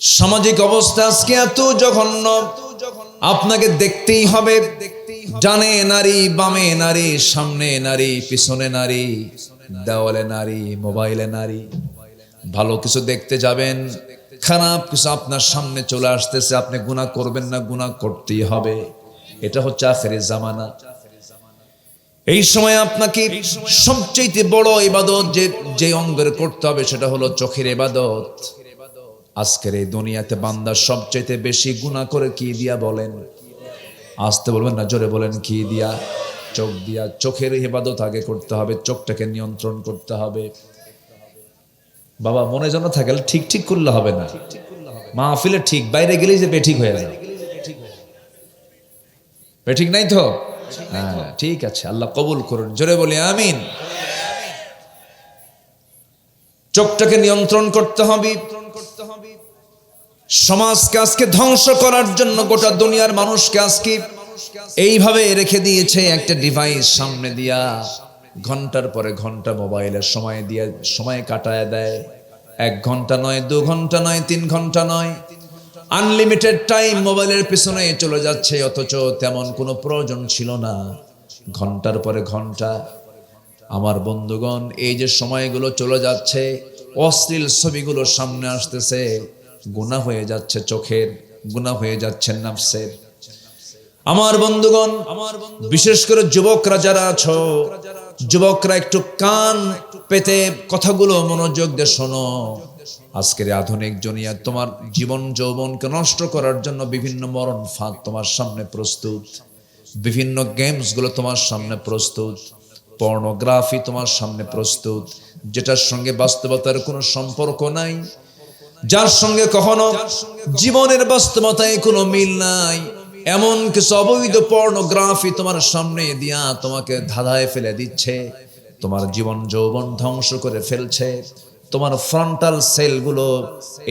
সামাজিক অবস্থা আজকে এত জঘন্য, আপনাকে দেখতেই হবে। ডানে নারী, বামে নারী, সামনে নারী, পিছনে নারী, দেওয়ালে নারী, মোবাইলে নারী। ভালো কিছু দেখতে যাবেন, খারাপ কিছু আপনার সামনে চলে আসতেছে, আপনি গুনাহ করবেন না, গুনাহ করতেই হবে। এটা হচ্ছে আখিরের জামানা। এই সময় আপনাকে সবচেয়ে বড় ইবাদত যে অঙ্গের করতে হবে সেটা হলো চোখের ইবাদত। আজকের এই দুনিয়াতে বান্দা সবচেয়ে বেশি গুনাহ করে কি দিয়া বলেন? আসতে বলবেন না, জোরে বলেন, কি দিয়া? চোখ দিয়া। চোখের ইবাদত আগে করতে হবে, চোখটাকে নিয়ন্ত্রণ করতে হবে। বাবা মনে যেন থাকে, ঠিক ঠিক করলে হবে না। মাহফিলে ঠিক, বাইরে গেলেই যে বেঠিক হয়ে যায়। বেঠিক নাই তো? হ্যাঁ ঠিক আছে, আল্লাহ কবুল করুন, জোরে বলি আমিন। চোখটাকে নিয়ন্ত্রণ করতে হবে। সমাজকে আজকে ধ্বংস করার জন্য গোটা দুনিয়ার মানুষকে আজকে এইভাবে রেখে দিয়েছে একটা ডিভাইস সামনে দিয়া, ঘন্টার পরে ঘন্টা মোবাইলের সময় দিয়ে সময় কাটায় দেয়। 1 ঘন্টা নয়, 2 ঘন্টা নয়, 3 ঘন্টা নয়, আনলিমিটেড টাইম মোবাইলের পিছনে চলে যাচ্ছে, অথচ তেমন কোনো প্রয়োজন ছিল না। ঘন্টার পরে ঘন্টা। আমার বন্ধুগণ, এই যে সময়গুলো চলে যাচ্ছে, অশ্লীল ছবিগুলো সামনে আসতেছে, গুনাহ হয়ে যাচ্ছে চোখের, গুনাহ হয়ে যাচ্ছে নাফসের। আমার বন্ধুগণ, বিশেষ করে যুবকরা যারা আছো, যুবকরা একটু কান পেতে কথাগুলো মনোযোগ দিয়ে শোনো। আজকের আধুনিক দুনিয়া তোমার জীবন যৌবনকে নষ্ট করার জন্য বিভিন্ন মরণ ফাঁদ তোমার সামনে প্রস্তুত, বিভিন্ন গেমস গুলো তোমার সামনে প্রস্তুত, পর্নোগ্রাফি তোমার সামনে প্রস্তুত, যেটার সঙ্গে বাস্তবতার কোনো সম্পর্ক নাই, যার সঙ্গে কখনো জীবনের বাস্তবতায় কোনো মিল নাই, এমন কিছু অবৈধ পর্নোগ্রাফি তোমার সামনে দিয়া তোমাকে ধাঁধায় ফেলে দিচ্ছে, তোমার জীবন যৌবন ধ্বংস করে ফেলছে। তোমার ফ্রন্টাল সেলগুলো,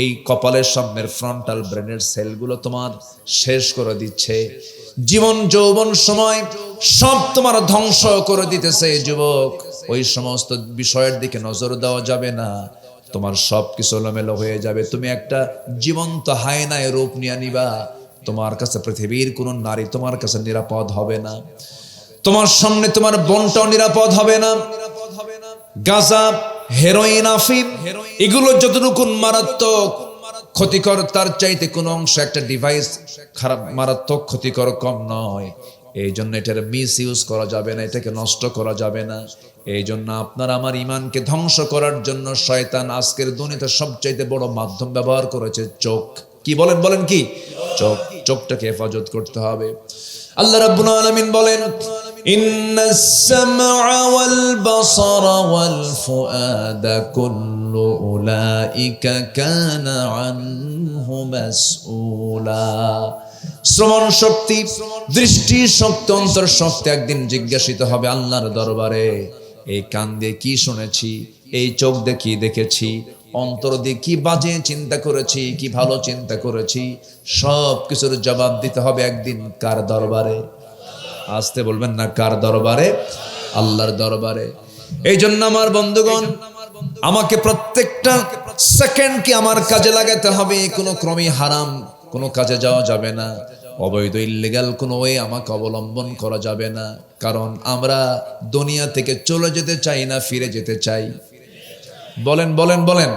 এই কপালের সামনের ফ্রন্টাল ব্রেনের সেলগুলো তোমার শেষ করে দিচ্ছে। জীবন যৌবন সময় সব তোমার ধ্বংস করে দিতেছে। যুবক, ওই সমস্ত বিষয়ের দিকে নজর দেওয়া যাবে না, তোমার সব কিছু এলোমেলো হয়ে যাবে। তুমি একটা জীবন্ত হায়নায় রূপ নিয়ে নিবা। তোমার কাছে পৃথিবীর কোন নারী তোমার কাছে নিরাপদ হবে না, তোমার সামনে তোমার বোনটাও নিরাপদ হবে না। গাঁজা, হেরোইন, আফিম, এগুলো যতটুকু মারাত্মক ক্ষতিকর, তার চাইতে কোনো অংশ একটা ডিভাইস খারাপ, মারাত্মক ক্ষতিকর কম নয়। এই জন্য এটার মিস ইউজ করা যাবে না, এটাকে নষ্ট করা যাবে না। এই জন্য আপনার আমার ইমানকে ধ্বংস করার জন্য শয়তান আজকের দুনিয়াতে সবচাইতে বড় মাধ্যম ব্যবহার করেছে চোখ। কি বলেন, বলেন কি? চোখ। চোখটাকে হেফাজত করতে হবে। আল্লাহ রাব্বুল আলামিন বলেন, ইন্নাস সামআ ওয়াল বাসারা ওয়াল ফুআদা কুল্লু উলাইকা কানা আনহু মাসউলা। শ্রবণ শক্তি, দৃষ্টি শক্তি, অন্তর শক্তি একদিন জিজ্ঞাসিত হবে আল্লাহর দরবারে। এই কান দিয়ে কি শুনেছি, এই চোখ দিয়ে কি দেখেছি, অন্তর দিয়ে কি বাজে চিন্তা করেছি, কি ভালো চিন্তা করেছি, সব কিছুর জবাব দিতে হবে একদিন কার দরবারে? আসতে বলবেন না, কার দরবারে? আল্লাহর দরবারে। এই জন্য আমার বন্ধুগণ, আমাকে প্রত্যেকটা সেকেন্ডকে আমার কাজে লাগাতে হবে। কোনো ক্রমে হারাম কোনো কাজে যাওয়া যাবে না, অবৈধ ইল্লিগাল কোনো ওয়ে আমাকে অবলম্বন করা যাবে না। কারণ আমরা দুনিয়া থেকে চলে যেতে চাই না, ফিরে যেতে চাই। বলেন বলেন বলেন,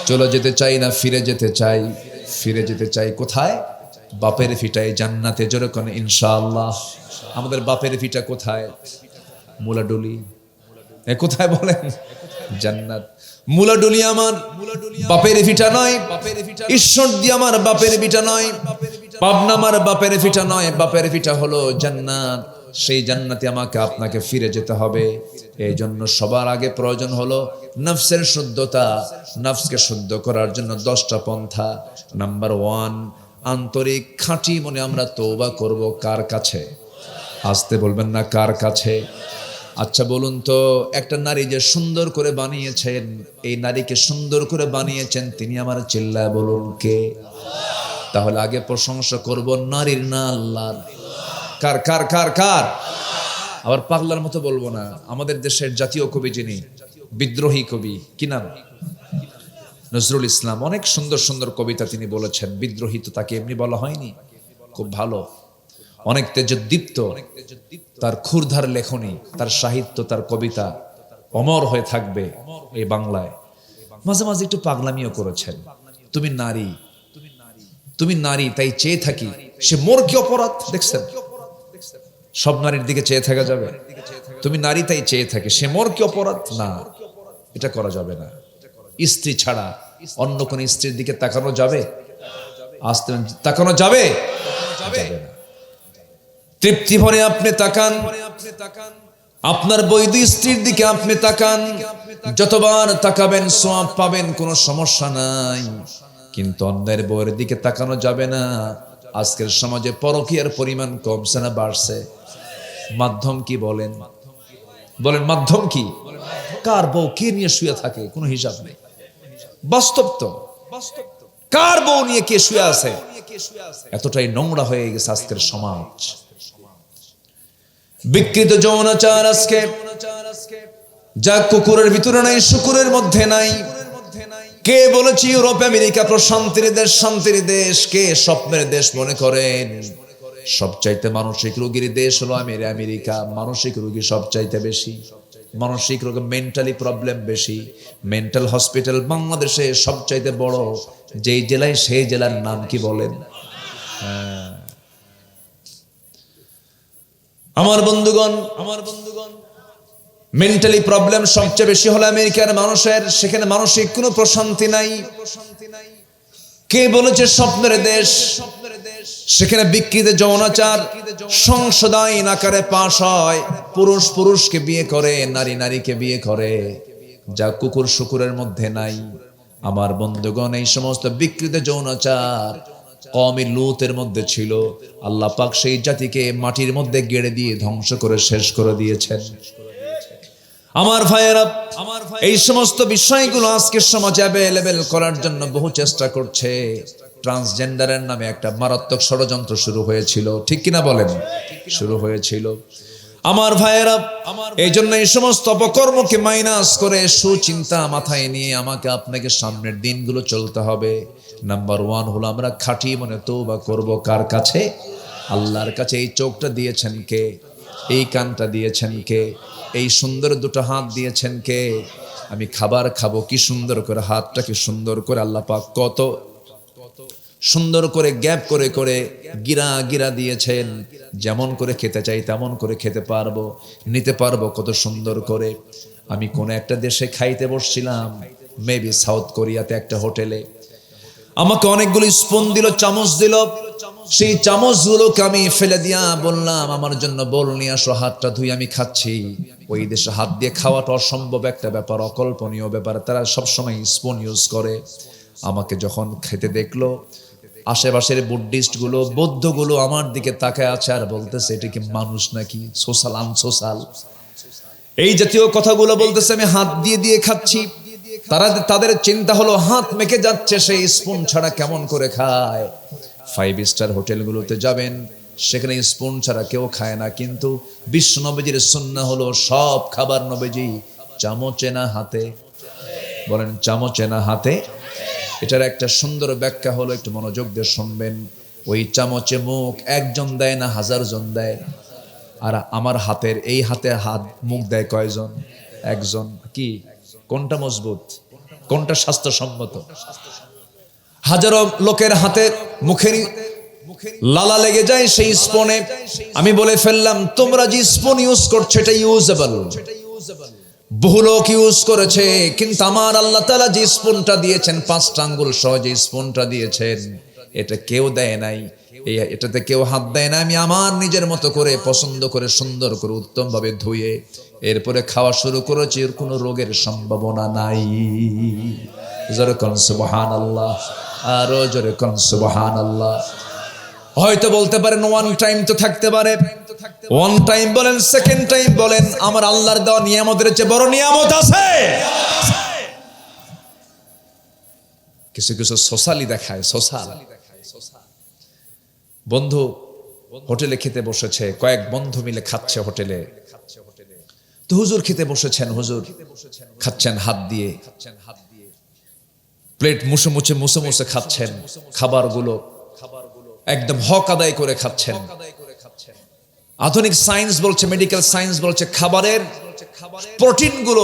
চলে যেতে চাই না, ফিরে যেতে চাই। ফিরে যেতে চাই কোথায়? বাপের ভিটায়, জান্নাতে। জোরে কোন ইনশাআল্লাহ। আমাদের বাপের ভিটা কোথায়? মুলাডুলি। কোথায় বলেন? জান্নাত। মুলাডুলি আমার বাপের ভিটা নয়, ঈশ্বরদী আমার বাপের ভিটা নয়, পাবনা আমার বাপের ভিটা নয়, বাপের ভিটা হলো জান্নাত। সেই জান্নাতে আমাকে আপনাকে ফিরে যেতে হবে। এই জন্য সবার আগে প্রয়োজন হলো নফসের শুদ্ধতা। নফসকে শুদ্ধ করার জন্য 10টা পন্থা। নাম্বার 1, আন্তরিক খাঁটি মনে আমরা তওবা করব। কার কাছে? আসতে বলবেন না, কার কাছে? আচ্ছা বলুন তো, একটা নারী যে সুন্দর করে বানিয়েছেন, এই নারীকে সুন্দর করে বানিয়েছেন তিনি, আমার চিল্লায় বলুন কে? তাহলে আগে প্রশংসা করব নারীর না আল্লাহর? কার কার কার কার? আবার পাগলার মতো বলবো না। আমাদের দেশের জাতীয় কবি যিনি, বিদ্রোহী কবি, কি নাম? নজরুল ইসলাম অনেক সুন্দর সুন্দর কবিতা তিনি বলেছেন। বিদ্রোহী তো তাকে এমনি বলা হয়নি, খুব ভালো, অনেক তেজোদ্দীপ্ত তার ক্ষুরধার লেখনী, তার সাহিত্য, তার কবিতা অমর হয়ে থাকবে এই বাংলায়। মাঝে মাঝে একটু পাগলামিও করেছেন। তুমি নারী, তুমি নারী তাই চেয়ে থাকি, সে মোর কি অপরাধ। দেখছেন, সব নারীর দিকে চেয়ে থাকা যাবে? তুমি নারী তাই চেয়ে থাকে, সে মোর কি অপরাধ, না, এটা করা যাবে না। স্ত্রী ছাড়া অন্য কোন স্ত্রীর দিকে তাকানো যাবে? আসতে তাকানো যাবে? যাবে না। তৃপ্তি ভরে আপনি তাকান, আপনার বৈধ স্ত্রীর দিকে আপনি তাকান, যতবার তাকাবেন সওয়াব পাবেন, কোনো সমস্যা নাই। কিন্তু অন্যের বউয়ের দিকে তাকানো যাবে না। আজকের সমাজে পরকীয়ার পরিমাণ কমছে না বাড়ছে? মাধ্যম কি বলেন? বলেন মাধ্যম কি? কার বউ কে নিয়ে শুয়ে থাকে কোনো হিসাব নেই। বাস্তব তো, কার বউ নিয়ে কে শুয়ে আছে, এতটাই নোংরা হয়ে গেছে আজকের সমাজ। বিকৃত যৌনাচার আজকে যা কুকুরের ভিতরে নাই শুকুরের মধ্যে নাই। কে বলেছে ইউরোপ আমেরিকা প্রশান্তির দেশ, শান্তির দেশ? কে স্বপ্নের দেশ মনে করেন? সবচাইতে মানসিক রোগীর দেশ হলো আমেরিকা। মানসিক রোগী সবচাইতে বেশি, মানসিক রোগে মেন্টালি প্রবলেম বেশি। মেন্টাল হসপিটাল বাংলাদেশে সবচাইতে বড় যেই জেলায়, সেই জেলার নাম কি বলেন? আমার বন্ধুগণ, মেন্টালি প্রবলেম সবচেয়ে বেশি হলো আমেরিকার মানুষের। সেখানে মানসিক কোনো প্রশান্তি নাই। কে বলেছে স্বপ্নের দেশ? সেখানে বিকৃত যৌনাচার সংসদ আইন আকারে পাশ হয়। পুরুষ পুরুষকে বিয়ে করে, নারী নারীকে বিয়ে করে, যা কুকুর শুকুরের মধ্যে নাই। আমার বন্ধুগণ, এই সমস্ত বিকৃত যৌনাচার কওমে লূতের মধ্যে ছিল। আল্লাহ পাক সেই জাতিকে মাটির মধ্যে গেড়ে দিয়ে ধ্বংস করে শেষ করে দিয়েছেন। আমার ভাইয়েরা, এই সমস্ত বিষয়গুলো আজকের সমাজে অ্যাভেলেবেল করার জন্য বহু চেষ্টা করছে। ট্রান্সজেন্ডারের নামে একটা মারাত্মক ষড়যন্ত্র শুরু হয়েছিল, ঠিক কিনা বলেন? শুরু হয়েছিল। আমার ভাইয়েরা, এই জন্য এই সমস্ত অপকর্মকে মাইনাস করে সুচিন্তা মাথায় নিয়ে আমাকে আপনাকে সামনের দিনগুলো চলতে হবে। নাম্বার 1 হলো আমরা খাঁটি মনে তওবা করব। কার কাছে? আল্লাহর কাছে। এই চোখটা দিয়েছেন কে? এই কানটা দিয়েছেন কে? এই সুন্দর দুটো হাত দিয়েছেন কে? আমি খাবার খাবো, কি সুন্দর করে হাতটাকে সুন্দর করে আল্লাহ পাক কত সুন্দর করে গ্যাপ করে করে গিরা গিরা দিয়েছেন। যেমন করে খেতে চাই তেমন করে খেতে পারবো, নিতে পারবো কত সুন্দর করে। আমি কোন একটা দেশে খাইতে বসছিলাম, মেবি সাউথ কোরিয়াতে একটা হোটেলে। আমাকে অনেকগুলো স্পুন দিল, চামচ দিল। সেই চামচগুলোকে আমি ফেলে দিয়া বললাম, আমার জন্য বোল নিয়ে আসো, হাতটা ধুই আমি খাচ্ছি। ওই দেশে হাত দিয়ে খাওয়াটা অসম্ভব একটা ব্যাপার, অকল্পনীয় ব্যাপার। তারা সবসময় স্পুন ইউজ করে। আমাকে যখন খেতে দেখলো, আশেপাশের বুদ্ধিস্ট গুলো, বৌদ্ধ গুলো আমার দিকে তাকায় আছে আর বলতেছে, এটা কি মানুষ নাকি? সোশ্যাল আনসোশ্যাল, এই জাতীয় কথাগুলো বলতেছে। আমি হাত দিয়ে দিয়ে খাচ্ছি। তাদের চিন্তা হলো হাত মেখে যাচ্ছে, সেই স্পুন ছাড়া কেমন করে খায়? 5 স্টার হোটেলগুলোতে যাবেন, সেখানে স্পুন ছাড়া কেউ খায় না। কিন্তু বিশ্ব নবীজির সুন্নাহ হলো সব খাবার নবীজি চামচে না হাতে। বলেন চামচে না হাতে। এটার একটা সুন্দর ব্যাখ্যা হলো, একটু মনোযোগ দিয়ে শুনবেন। ওই চামচে মুখ একজন দেয় না, 1000 জন দেয়। আর আমার হাতের এই হাতে হাত মুখ দেয় কয়জন? একজন। কি কোনটা মজবুত, কোনটা স্বাস্থ্যসম্মত? হাজারো লোকের হাতে মুখের লালা লেগে যায় সেই স্পুনে। আমি বলে ফেললাম, তোমরা যে স্পুন ইউজ করছো এটা ইউজেবল, বহু লোক ইউজ করেছে, কিন্তু আমার আল্লাহ তাআলা যে স্পুনটা দিয়েছেন, 5টা আঙ্গুল সহ যে স্পুনটা দিয়েছেন, এটা কেউ দেয় নাই। এটাতে কেউ হাত দেয় না। আমি আমার নিজের মতো করে পছন্দ করে সুন্দর করে উত্তম ভাবে ধুয়ে এরপরে খাওয়া শুরু করেছি। এর কোনো রোগের সম্ভাবনা নাই। জোরে কোন সুবহানাল্লাহ, আরো জোরে কোন সুবহানাল্লাহ। হয়তো বলতে পারেন ওয়ান টাইম তো থাকতে পারে, ওয়ান টাইম বলেন, সেকেন্ড টাইম বলেন, আমার আল্লাহর দেওয়া নিয়ামতের চেয়ে বড় নিয়ামত আছে? কিছু কিছু সোশ্যালি দেখায়, সোশ্যাল। বন্ধু হোটেলে খেতে বসেছে, কয়েক বন্ধু মিলে খাচ্ছে হোটেলে। তো হুজুর খেতে বসেছেন, হুজুর খাচ্ছেন হাত দিয়ে। প্লেট মুছে মুছে খাচ্ছেন, খাবারগুলো একদম হক আদায় করে খাচ্ছেন। আধুনিক সায়েন্স বলছে, মেডিকেল সায়েন্স বলছে, খাবারের প্রোটিনগুলো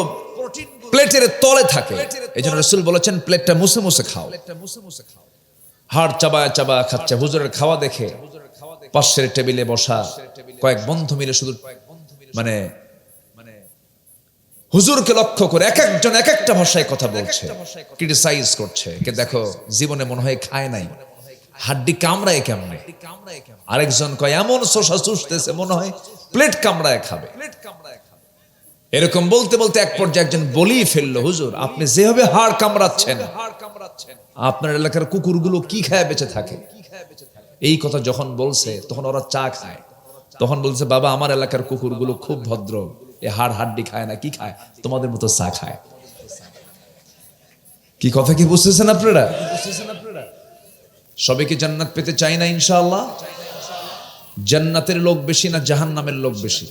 প্লেটের তলে থাকে। এই জন্য রাসূল বলেছেন প্লেটটা মুছে খাও। হাড় চাবায়া খাচ্ছে। হুজুরের খাওয়া দেখে পাশের টেবিলে বসা কয়েক বন্ধু মিলে শুধু মানে হুজুরকে লক্ষ্য করে এক একজন এক একটা ভাষায় কথা বলছে, ক্রিটিসাইজ করছে। কে দেখো জীবনে মনে হয় খায় নাই, হাড্ডি কামড়ায় কেমনে। আরেকজন কয় এমন শোষা চুষতেছে মনে হয় প্লেট কামড়ায় খাবে। এরকম বলতে বলতে এক পর্যায়ে একজন বলেই ফেললো, হুজুর আপনি যেভাবে হাড় কামড়াচ্ছেন আপনার এলাকার কুকুরগুলো কি খায় বেঁচে থাকে। এই কথা যখন বলছে তখন ওরা চা খায়। তখন বলছে, বাবা আমার এলাকার কুকুরগুলো খুব ভদ্র, এ হাড্ডি খায় না, কি খায় তোমাদের মতো চা খায়। কি কথা কি বুঝতেছেন আপনারা? সবাই কি জান্নাত পেতে চাই না ইনশাআল্লাহ? জান্নাতের লোক বেশি না জাহান্নামের লোক বেশি?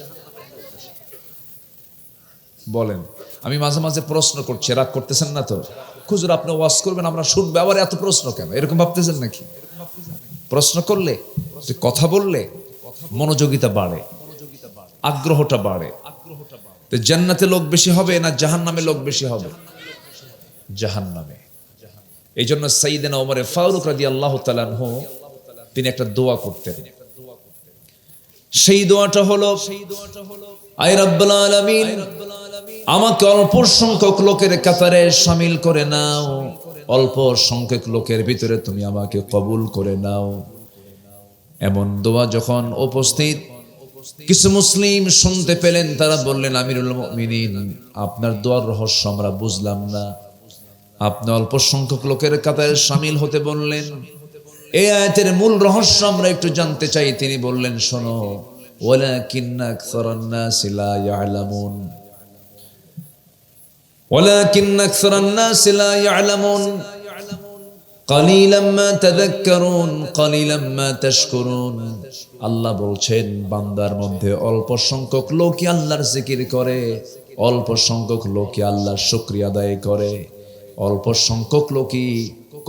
বলেন। আমি মাঝে মাঝে প্রশ্ন করছি, রাগ করতেছেন না তো? হুজুর আপনি ওয়াজ করবেন আমরা শুনবো, আবার এত প্রশ্ন কেন, এরকম ভাবতেছেন নাকি? প্রশ্ন করলে, কথা বললে মনোযোগিতা বাড়ে, আগ্রহটা বাড়ে। তো জান্নাতে লোক বেশি হবে না জাহান্নামে লোক বেশি হবে? জাহান্নামে। এই জন্য সাইয়েদনা ওমর ফারুক রাদিয়াল্লাহু তাআলা আনহু তিনি একটা দোয়া করতেন। সেই দোয়াটা হলো, আয় রাব্বুল আলামিন আমাকে অল্প সংখ্যক লোকের কাতারে শামিল করে নাও, অল্প সংখ্যক লোকের ভিতরে তুমি আমাকে কবুল করে নাও। এমন দোয়া যখন উপস্থিত কিছু মুসলিম শুনতে পেলেন, তারা বললেন, আমিরুল মুমিনিন আপনার দোয়ার রহস্য আমরা বুঝলাম না, আপনি অল্প সংখ্যক লোকের কাতারে শামিল হতে বললেন, এই আয়াতের মূল রহস্য আমরা একটু জানতে চাই। তিনি বললেন, শোনো, ওয়ালাকিন্না আকসারান নাসি লা ইয়ালামুন, ওয়ালাকিন্না আকসারান নাসি লা ইয়ালামুন কালিলাম মা তাযাক্কারুন কালিলাম মা তাশকুরুন। আল্লাহ বলছেন বান্দার মধ্যে অল্প সংখ্যক লোকই আল্লাহর জিকির করে, অল্প সংখ্যক লোকই আল্লাহর শুকরিয়া আদায় করে, অল্প সংখ্যক লোকই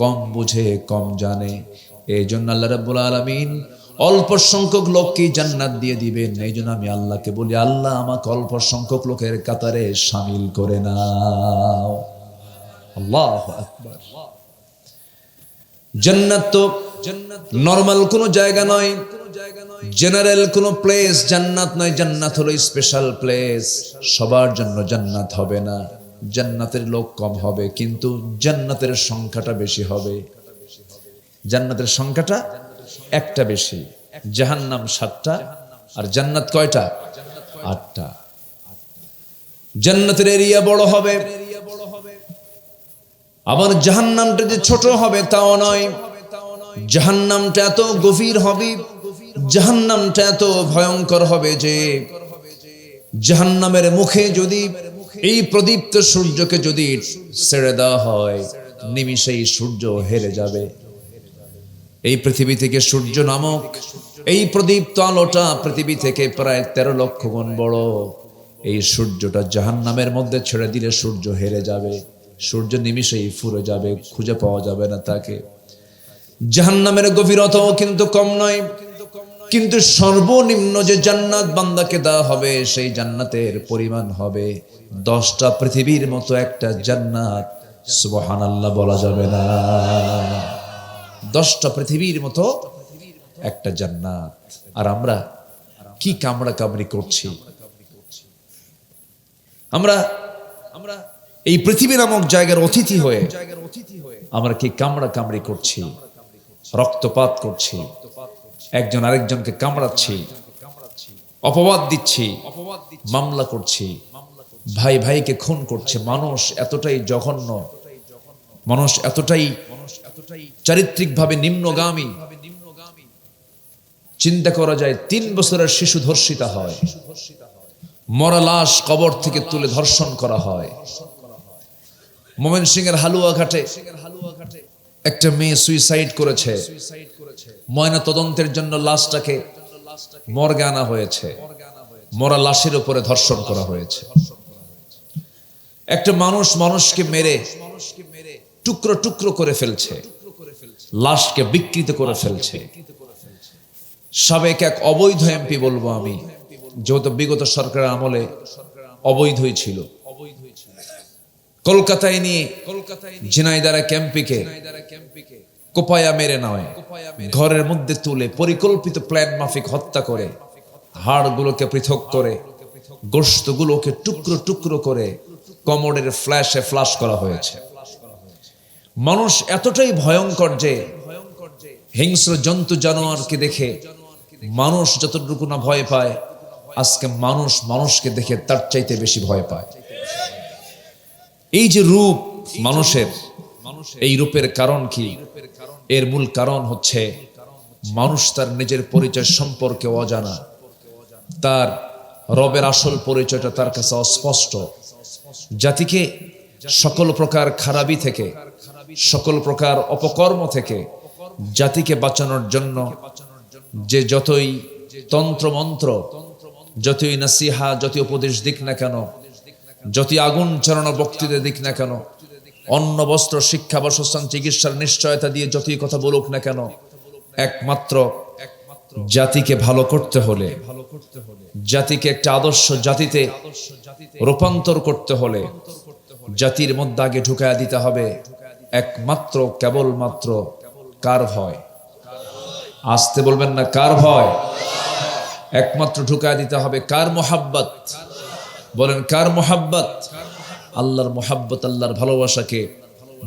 কম বুঝে কম জানে। এই জন্য আল্লাহ রাব্বুল আলামিন অল্প সংখ্যক লোককে জান্নাত দিয়ে দিবেন। এই জন্য আমি আল্লাহকে বলি, আল্লাহ আমাকে অল্প সংখ্যক লোকের কাতারে শামিল করে নাও। আল্লাহু আকবার। জান্নাত তো নরমাল কোনো জায়গা নয়, জেনারেল কোনো প্লেস জান্নাত নয়। জান্নাত হলো স্পেশাল প্লেস। সবার জন্য জান্নাত হবে না, জান্নাতের লোক কম হবে, কিন্তু জান্নাতের সংখ্যাটা বেশি হবে। জান্নাতের সংখ্যাটা একটা বেশি। জাহান্নাম 7টা আর জান্নাত কয়টা? 8টা। জান্নাতের এরিয়া বড় হবে, আবার জাহান্নামটা যে ছোট হবে তাও নয়। জাহান্নামটা এত গভীর হবে, জাহান্নামটা এত ভয়ঙ্কর হবে যে জাহান্নামের মুখে যদি এই প্রদীপ্ত সূর্যকে যদি ছেড়ে দেওয়া হয়, নিমিষেই সূর্য হেরে যাবে। এই পৃথিবী থেকে সূর্য নামক এই প্রদীপ্ত আলোটা পৃথিবী থেকে প্রায় 13 লক্ষ গুণ বড়। এই সূর্যটা জাহান্নামের মধ্যে ছেড়ে দিলে সূর্য হেরে যাবে, সূর্য নিমিষেই ফুরে যাবে, খুঁজে পাওয়া যাবে না তাকে। জাহান্নামের গভীরতাও কিন্তু কম নয়, কিন্তু সর্বনিম্ন যে জান্নাত বান্দাকে দেওয়া হবে সেই জান্নাতের পরিমাণ হবে 10টা পৃথিবীর মতো একটা জান্নাত। সুবহানাল্লাহ বলা যাবে না? 10টা পৃথিবীর মতো একটা জান্নাত। আর আমরা কি কামড়া কামড়ি করছি? আমরা এই পৃথিবী নামক জায়গার অতিথি হয়ে আমরা কি কামড়া কামড়ি করছি, রক্তপাত করছি, একজন আরেকজনকে কামড়াচ্ছি, অপবাদ দিচ্ছি, মামলা করছি, ভাই ভাইকে খুন করছে। মানুষ এতটাই জঘন্য, মানুষ এতটাই চারিত্রিকভাবে নিম্নগামী। চিন্তা করা যায় 3 বছরের শিশু ধর্ষিতা হয়, মরা লাশ কবর থেকে তুলে ধর্ষণ করা হয়। ময়মনসিংহের হালুয়াঘাটে একটা মেয়ে সুইসাইড করেছে, ময়না তদন্তের জন্য লাশটাকে মর্গে আনা হয়েছে, মরা লাশের উপরে ধর্ষণ করা হয়েছে। একটা মানুষকে মেরে টুকরো টুকরো করে ফেলছে, লাশকে বিকৃত করে ফেলছে। সাবেক এক অবৈধ এমপি বলবো আমি, যেহেতু বিগত সরকারের আমলে অবৈধই ছিল, কলকাতায় নিয়ে ঝিনাইদহ ক্যাম্পকে কোপায়া মেরে নয়, ঘরের মধ্যে তুলে পরিকল্পিত প্ল্যান মাফিক হত্যা করে, হাড়গুলোকে পৃথক করে, গোশতগুলোকে টুকরো টুকরো করে কমোডের ফ্ল্যাশে ফ্লাশ করা হয়েছে। মানুষ এতটাই ভয়ঙ্কর যে হিংস্র জন্তু জানোয়ারকে দেখে মানুষ যতটুকু না ভয় পায়, আজকে মানুষ মানুষকে দেখে তার চাইতে বেশি ভয় পায়। এই যে রূপ মানুষের, এই রূপের কারণ কি? এর মূল কারণ হচ্ছে মানুষ তার নিজের পরিচয় সম্পর্কে অজানা, তার রবের আসল পরিচয়টা তার কাছে অস্পষ্ট। জাতিকে সকল প্রকার খারাপি থেকে, সকল প্রকার অপকর্ম থেকে জাতিকে বাঁচানোর জন্য যে যতই তন্ত্র মন্ত্র, যতই নাসিহা, যতই উপদেশ দিক না কেন, যতই আগুন চালানো বক্তৃতা দিক না কেন, অন্ন বস্ত্র শিক্ষা বাসস্থান চিকিৎসার নিশ্চয়তা দিয়ে যতই কথা বলুক না কেন, একমাত্র জাতিকে ভালো করতে হলে, জাতিকে একটা আদর্শ জাতিতে রূপান্তর করতে হলে জাতির মধ্যে আগে ঢুকায়া দিতে হবে একমাত্র কেবলমাত্র কার ভয়? আসতে বলবেন না, কার ভয়? একমাত্র ঢুকায়া দিতে হবে কার মোহাব্বত? বলেন কার মোহাব্বত? আল্লাহর মোহাব্বত, আল্লাহর ভালোবাসাকে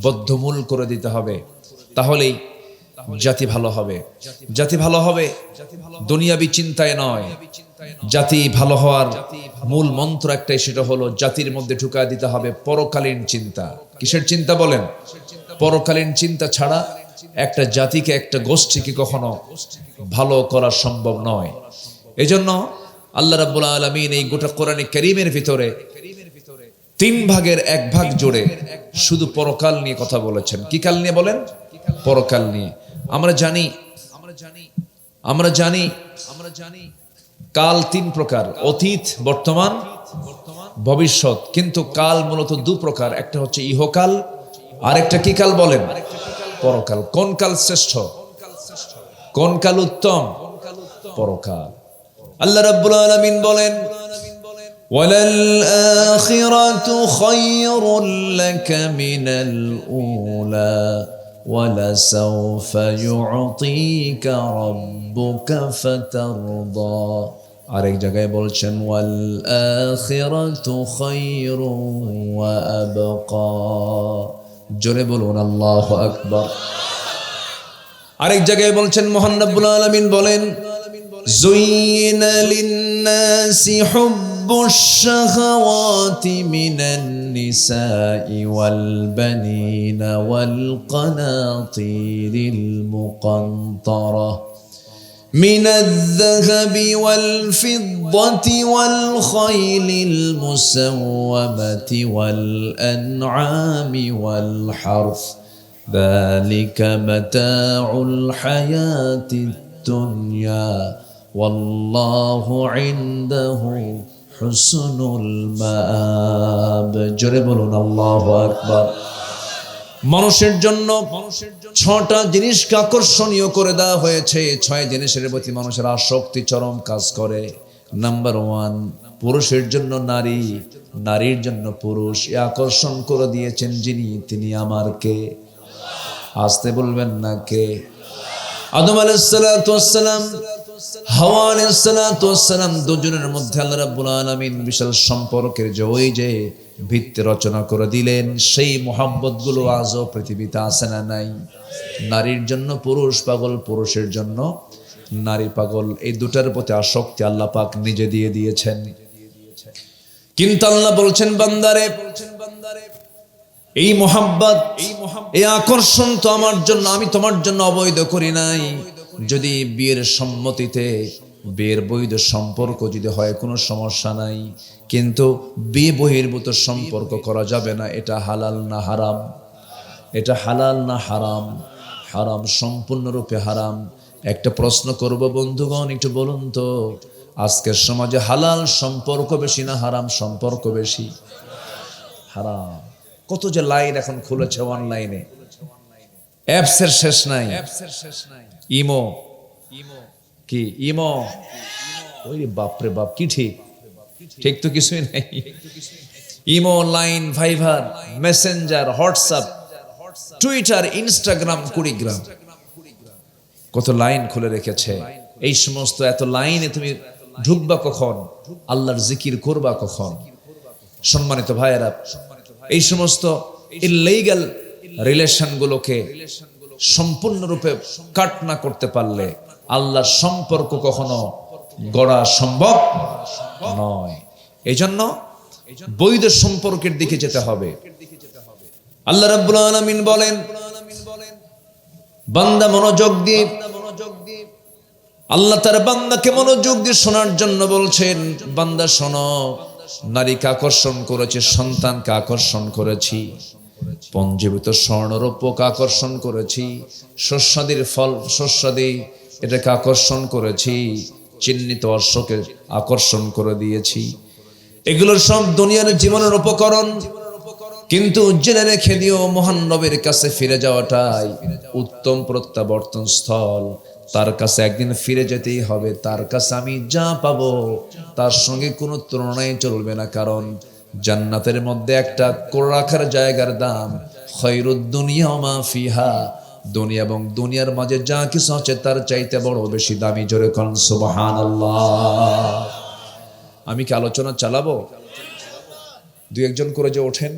বদ্ধমূল করে দিতে হবে। তাহলেই জাতি ভালো হবে। জাতি ভালো হবে দুনিয়াবি চিন্তায় নয়। জাতি ভালো হওয়ার মূল মন্ত্র একটাই, সেটা হলো জাতির মধ্যে ঢুকায় দিতে হবে পরকালীন চিন্তা। কিসের চিন্তা বলেন? পরকালীন চিন্তা ছাড়া একটা জাতিকে, একটা গোষ্ঠীকে কখনো ভালো করা সম্ভব নয়। এজন্য আল্লাহ রাব্বুল আলামিন এই গোটা কোরআনে কারীমের ভিতরে 3 ভাগের 1 ভাগ জুড়ে শুধু পরকাল নিয়ে কথা বলেছেন। কি কাল নিয়ে বলেন? পরকাল নিয়ে। আমরা জানি কাল 3 প্রকার, অতীত, বর্তমান, ভবিষ্যৎ। কিন্তু কাল মূলত 2 প্রকার, একটা হচ্ছে ইহকাল, আর একটা কি কাল বলেন? পরকাল। কোন কাল শ্রেষ্ঠ? কোন কাল উত্তম? পরকাল। আল্লাহ রাব্বুল আলামিন বলেন, ওয়ালাল আখিরাতু খায়রুল লাকা মিনাল উলা ওয়ালাসাউফা ইউতিকা রাব্বুকা ফাতারদা। আরেক জায়গায় বলছেন ওয়াল আখিরাতু খায়রুন ওয়া আবকা। জোরে বলুন আল্লাহু আকবার। আরেক জায়গায় বলছেন, মহান রব্বুল আলামিন বলেন, যুইনা লিন-নাসি হুব্বুশ শাহাওয়াতি মিনান নিসাই ওয়াল বানিনা ওয়াল কানাতিরিল মুকান্তারা মিনাল যাহাবি ওয়াল ফিদ্দাতি ওয়াল খাইলিল মুসাওওয়ামাতি ওয়াল আনআমি ওয়াল হারথ যালিকা মাতাউল হায়াতিদ দুনিয়া ওয়াল্লাহু ইনদাহু হুসনুল মাআব। জোরে বলুন আল্লাহু আকবার। মানুষের জন্য 6টা জিনিসকে আকর্ষণীয় করে দেওয়া হয়েছে। 6 জিনিসের প্রতি মানুষের আসক্তি চরম কাজ করে। নাম্বার 1, পুরুষের জন্য নারী, নারীর জন্য পুরুষ। এ আকর্ষণ করে দিয়েছেন যিনি, তিনি আমার কে? আসতে বলবেন না কে? আদম আলাইহিস সালাতু ওয়াস সালাম, হাওয়া আলাইহিস সালাতু ওয়াস সালাম, দুজনের মধ্যে আল্লাহ রাব্বুল আলামিন বিশাল সম্পর্কের যে ভিত্তি রচনা করে দিলেন, সেই মোহাব্বত গুলো আজও পৃথিবীতে আছে না নাই? নারীর জন্য পুরুষ পাগল, পুরুষের জন্য নারী পাগল। এই দুটার প্রতি আসক্তি আল্লাহ পাক নিজে দিয়ে দিয়েছেন। কিন্তু আল্লাহ বলছেন, বান্দারে, এই মোহাব্বত, এই আকর্ষণ তো আমার জন্য, আমি তোমার জন্য অবৈধ করি নাই। যদি বিয়ের সম্মতিতে, বিয়ের বৈধ সম্পর্ক যদি হয় কোনো সমস্যা নাই, কিন্তু বিয়ে বহির্ভূত সম্পর্ক করা যাবে না। এটা হালাল না হারাম? এটা হালাল না হারাম? হারাম, সম্পূর্ণরূপে হারাম। একটা প্রশ্ন করব বন্ধুগণ, একটু বলুন তো, আজকের সমাজে হালাল সম্পর্ক বেশি না হারাম সম্পর্ক বেশি? হারাম। কত যে লাইন এখন খুলেছে অনলাইনে, অ্যাপসের শেষ নাই। ইমো, কি ইমো, ওই বাপরে বাপ, কি ঠিক ঠিক তো কিছুই নাই। Imo, Line, Viber, Messenger, WhatsApp, Twitter, Instagram, Kurigram, কত লাইন খুলে রেখেছে। এই সমস্ত এত লাইনে তুমি ঢুকবা কখন? আল্লাহর জিকির করবা কখন? সম্মানিত ভাইয়েরা, এই সমস্ত ইললিগ্যাল রিলেশন গুলোকে সম্পূর্ণরূপে কাট না করতে পারলে আল্লাহর সম্পর্ক কখনো গড়া সম্ভব নয়। এই জন্য বৈধ সম্পর্কের দিকে যেতে হবে। আল্লাহ রাব্বুল আলামিন বলেন, বান্দা মনোযোগ দিয়ে, আল্লাহ তার বান্দাকে মনোযোগ দিয়ে শোনার জন্য বলছেন, বান্দা শোনো, নারীকে আকর্ষণ করেছে, সন্তানকে আকর্ষণ করেছি, পঞ্জীবিত স্বর্ণরৌপ্যকে আকর্ষণ করেছি, শস্যাদির ফল শস্যাদি এটাকে আকর্ষণ করেছি, চিহ্নিত অশ্বকে আকর্ষণ করে দিয়েছি। এগুলোর সব দুনিয়ার জীবনের উপকরণ। কিন্তু জেনে রেখে দিও, মহান নবীর কাছে ফিরে যাওয়াটাই উত্তম প্রত্যাবর্তন স্থল। তার কাছে একদিন ফিরে যেতেই হবে। তার কাছে আমি যা পাবো তার সঙ্গে কোনো তুলনায় চলবে না। কারণ জান্নাতের মধ্যে একটা করে রাখার জায়গার দাম খায়রুদ দুনিয়া ওয়া মা ফিহা, দুনিয়া এবং দুনিয়ার মাঝে যা কিছু আছে তার চাইতে বড় বেশি দামি। জোরে কোন সুবহানাল্লাহ। আমি কি আলোচনা চালাবো? দুই একজন করে যে ওঠেন,